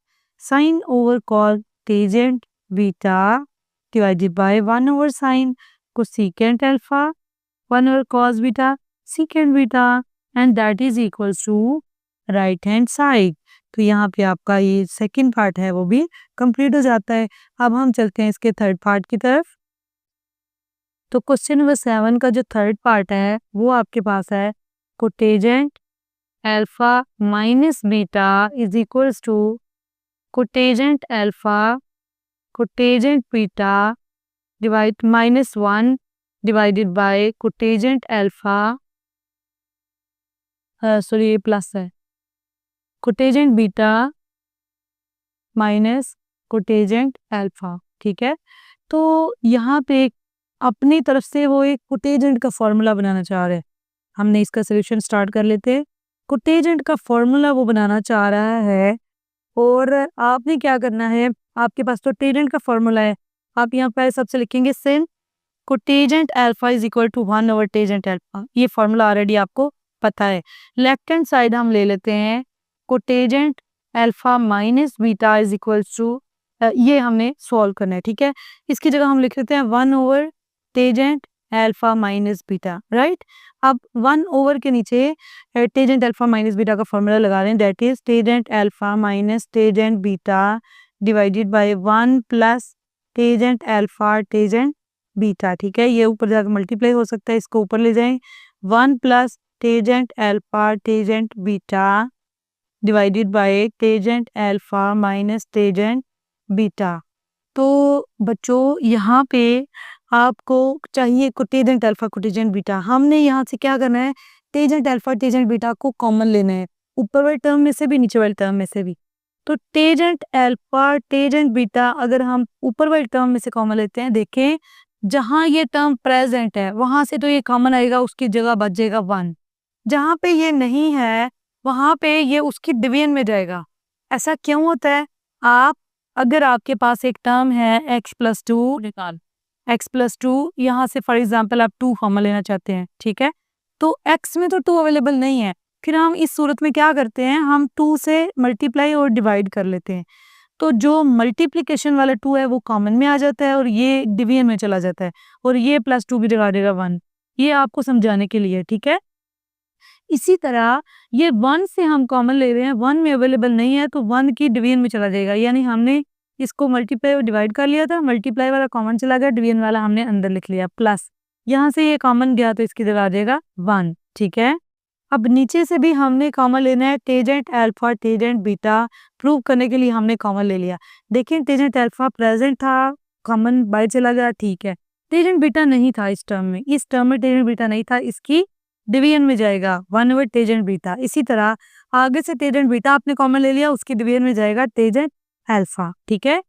sine over cos tangent beta divided by 1 over sine cosecant alpha 1 over cos beta secant beta and that is equals to right hand side. तो यहाँ पे आपका ये सेकंड पार्ट है वो भी complete हो जाता है। अब हम चलते हैं इसके थर्ड पार्ट की तरफ। तो क्वेश्चन नंबर 7 का जो थर्ड पार्ट है वो आपके पास है cotangent alpha minus beta is equals to cotangent alpha cotangent beta divide -1 divided by cotangent alpha, sorry ये प्लस है, cotangent beta minus cotangent alpha. ठीक है, तो यहाँ पे अपनी तरफ से वो एक कोटेजेंट का फॉर्मूला बनाना चाह रहे हैं। हमने इसका सोल्यूशन स्टार्ट कर लेते हैं। कोटेजेंट का फॉर्मूला वो बनाना चाह रहा है और आपने क्या करना है, आपके पास तो टेजेंट का फॉर्मूला है, आप यहाँ पर सबसे लिखेंगे sin cotangent alpha is equal to 1 over tangent alpha. ये फॉर्मूला ऑलरेडी आपको पता है। लेफ्ट हैंड साइड हम ले लेते हैं cotangent alpha minus beta is equals to, ये हमने सॉल्व करना है। ठीक है, इसकी जगह हम लिख लेते हैं 1 over tangent alpha minus beta, right. अब 1 ओवर के नीचे टेजेंट अल्फा माइनस बीटा का फॉर्मूला लगा रहे हैं, that is tangent alpha minus tangent beta divided by 1 plus tangent alpha tangent beta. ठीक है, ये ऊपर जाकर मल्टीप्लाई हो सकता है, इसको ऊपर ले जाएं, 1 plus tangent alpha tangent beta divided by tangent alpha minus tangent beta. तो बच्चों यहाँ पे आपको चाहिए कोटेजेंट अल्फा कोटेजेंट बीटा। हमने यहाँ से क्या करना है, टेजेंट अल्फा टेजेंट बीटा को कॉमन लेना है, ऊपर वाले टर्म में से भी नीचे वाले टर्म में से भी। तो टेजेंट अल्फा टेजेंट बीटा अगर हम ऊपर वाले टर्म में से कॉमन लेते हैं, देखें जहां ये टर्म प्रेजेंट है वहां से तो ये कॉमन आएगा, उसकी जगह बच जाएगा 1। जहां पे ये नहीं है वहां पे ये उसकी डिवीजन में जाएगा। ऐसा क्यों होता है, आप अगर आपके पास एक टर्म है x+2 निकाल x+2, यहाँ से फॉर एग्जांपल आप 2 कॉमन लेना चाहते हैं। ठीक है, तो x में तो 2 अवेलेबल नहीं है, फिर हम इस सूरत में क्या करते हैं, हम 2 से मल्टीप्लाई और डिवाइड कर लेते हैं। तो जो मल्टीप्लिकेशन वाला 2 है वो कॉमन में आ जाता है और ये डिवीजन में चला जाता है और ये +2 भी दिखा देगा 1। ये आपको समझाने के लिए। ठीक है, इसी तरह ये 1 से हम कॉमन ले रहे हैं, 1 में अवेलेबल नहीं है तो 1 की डिवीजन में चला जाएगा, यानी हमने इसको मल्टीप्लाई और डिवाइड कर लिया था, मल्टीप्लाई वाला कॉमन चला गया, डिवीजन वाला हमने अंदर लिख लिया प्लस, यहाँ से ये कॉमन गया तो इसकी जगह आ जाएगा 1। ठीक है, अब नीचे से भी हमने कॉमन लेना है, tangent alpha tangent beta prove करने के लिए हमने कॉमन ले लिया। देखिए टेजेंट अल्फा प्रेजेंट था, कॉमन बाय चला गया, ठीक है। टेजेंट बीटा नहीं था इस टर्म में, इस टर्म में टेजेंट बीटा नहीं था, इसकी डिवीजन में जाएगा 1 ओवर टेजेंट बीटा। इसी तरह आगे से टेजेंट बीटा आपने कॉमन ले लिया, उसकी डिवीजन में जाएगा टेजेंट अल्फा। ठीक है,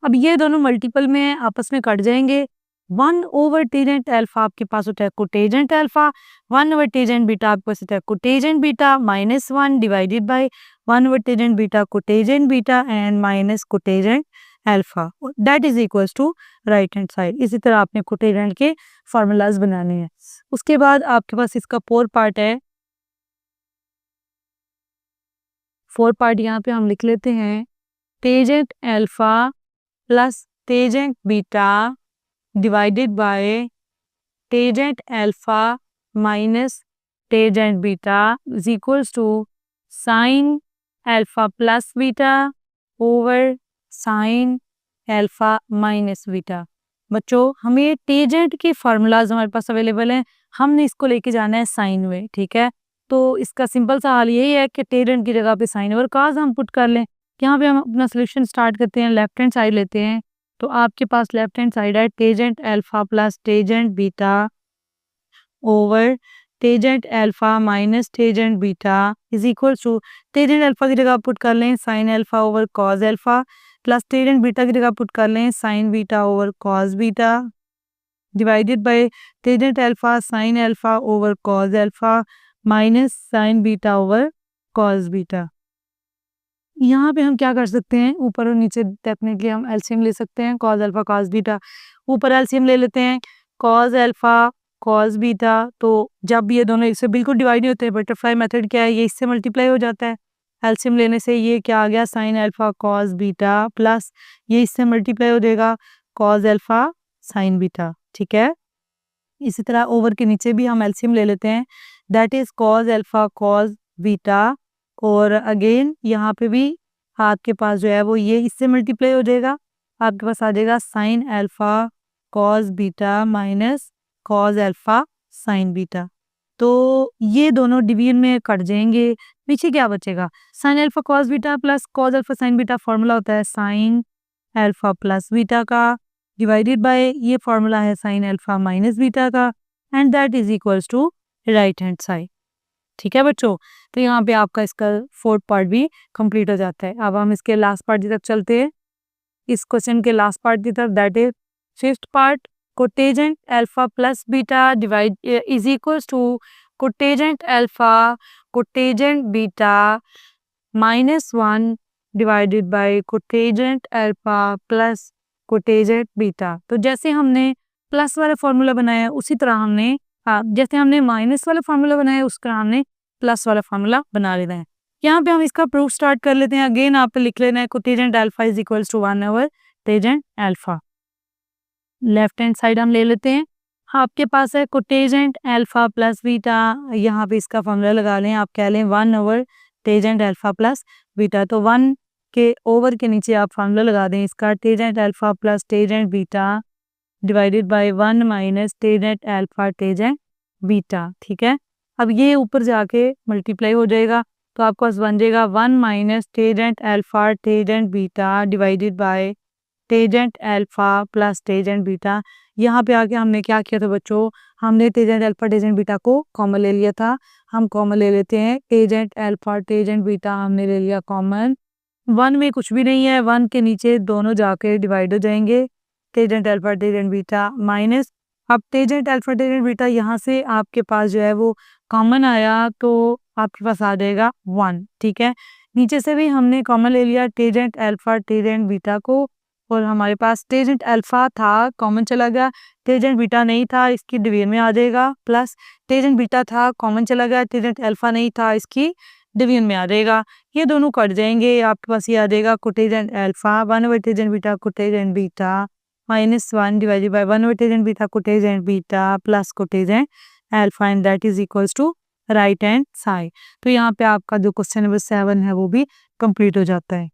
अब ये दोनों मल्टीपल में आपस में कट जाएंगे। 1 ओवर टेजेंट अल्फा आपके पास होता है cotangent alpha, 1 over tangent beta आपके पास होता है cotangent beta -1 divided by 1 over tangent beta cotangent beta and minus cotangent alpha, that is equals to right hand side. इसी तरह आपने कोटेजेंट के फार्मूलाज बनाने हैं। उसके बाद आपके पास इसका 4 पार्ट है। 4 पार्ट यहाँ पे हम लिख लेते हैं, tangent alpha plus tangent beta divided by tangent alpha minus tangent beta is equals to sine alpha plus beta over sine alpha minus beta. बच्चों हमें टेजेंट के फार्मूलाज हमारे पास अवेलेबल हैं, हमने इसको लेके जाना है साइन में, ठीक है। तो इसका सिंपल सा हाल यही है कि टेजेंट की जगह पे साइन और काज हम पुट कर लें। यहाँ पे हम अपना सोल्यूशन स्टार्ट करते हैं, लेफ्ट हैंड साइड लेते हैं। तो आपके पास लेफ्ट हैंड साइड है tangent alpha plus tangent beta over tangent alpha minus tangent beta is equal to tangent alpha की जगह पुट कर लें sine alpha over cos alpha plus tangent beta की जगह पुट कर लें sine beta over cos beta divided by tangent alpha sine alpha over cos alpha minus sine beta over cos beta. यहाँ पे हम क्या कर सकते हैं, ऊपर और नीचे डेफिनेटली हम एलसीएम ले सकते हैं, कॉज अल्फा कॉज बीटा। ऊपर एलसीएम ले लेते हैं कॉज अल्फा कॉज बीटा, तो जब ये दोनों इससे बिल्कुल डिवाइड नहीं होते, बटरफ्लाई मेथड क्या है, ये इससे मल्टीप्लाई हो जाता है। एलसीएम लेने से ये क्या आ गया sign alpha cos beta plus ये इससे मल्टीप्लाई हो जाएगा कॉज अल्फा साइन बीटा, ठीक है। इसी तरह ओवर के नीचे भी हम एलसीएम ले लेते हैं, that is cause alpha cos beta, और अगेन यहाँ पे भी आपके पास जो है वो ये इससे मल्टीप्लाई हो जाएगा, आपके पास आ जाएगा sign alpha cos beta minus cos alpha sine beta. तो ये दोनों डिवीजन में कट जाएंगे, पीछे क्या बचेगा, sine alpha cos beta plus cos alpha sine beta formula होता है साइन अल्फा प्लस बीटा का डिवाइडेड बाय ये फॉर्मूला है साइन अल्फा माइनस बीटा का, and that is equals to right hand side, ठीक है बच्चों। तो यहाँ पे आपका इसका फोर्थ पार्ट भी कंप्लीट हो जाता है। अब हम इसके लास्ट पार्ट की तरफ चलते हैं, इस क्वेश्चन के लास्ट पार्ट की तरफ, that is fifth part, cotangent alpha plus beta divide is equals to cotangent alpha cotangent beta -1 divided by cotangent alpha plus cotangent beta. तो जैसे हमने प्लस वाला फॉर्मूला बनाया उसी तरह हमने जैसे हमने माइनस वाला फार्मूला बनाया उस तरह हमने प्लस वाला फार्मूला बना लेना है। यहाँ पे हम इसका प्रूफ स्टार्ट कर लेते हैं। अगेन आप लिख लेना है cotangent alpha is equals to 1 over tangent alpha. Left hand side हम ले लेते हैं, आपके पास है कोटेजेंट अल्फा प्लस बीटा, यहाँ पे इसका फार्मूला लगा लें, आप कह लें 1 over tangent alpha plus beta. तो 1 के ओवर के नीचे आप फार्मूला लगा दें इसका tangent alpha plus tangent beta divided by 1 minus tangent alpha tangent beta, ठीक है। अब ये ऊपर जाके मल्टीप्लाई हो जाएगा, तो आपके पास बन जाएगा 1 minus tangent alpha tangent beta divided by tangent alpha plus tangent beta. यहाँ पे आके हमने क्या किया था बच्चों, हमने टेजेंट अल्फा टेजेंट बीटा को कॉमन ले लिया था, हम कॉमन ले लेते हैं टेजेंट अल्फा टेजेंट बीटा हमने ले लिया कॉमन। 1 में कुछ भी नहीं है, 1 के नीचे दोनों जाके डिवाइड हो जाएंगे, tangent alpha tangent beta minus, अब टेजेंट अल्फा टेजेंट बीटा यहाँ से आपके पास जो है वो कॉमन आया, तो आपके पास आ जाएगा 1, ठीक है। नीचे से भी हमने कॉमन ले लिया टेजेंट अल्फा टेजेंट बीटा को, और हमारे पास टेजेंट अल्फा था कॉमन चला गया, टेजेंट बीटा नहीं था इसकी डिवीजन में आ जाएगा, प्लस टेजेंट बीटा था कॉमन चला गया, टेजेंट अल्फा नहीं था इसकी डिवीजन में आ जाएगा, ये दोनों कट जाएंगे, आपके पास ये आ जाएगा cotangent alpha 1 over tangent beta cotangent beta -1 divided by 1 over tangent beta cotangent beta plus cotangent alpha, and that is equals to right hand side. तो यहाँ पे आपका जो क्वेश्चन नंबर 7 है वो भी कंप्लीट हो जाता है।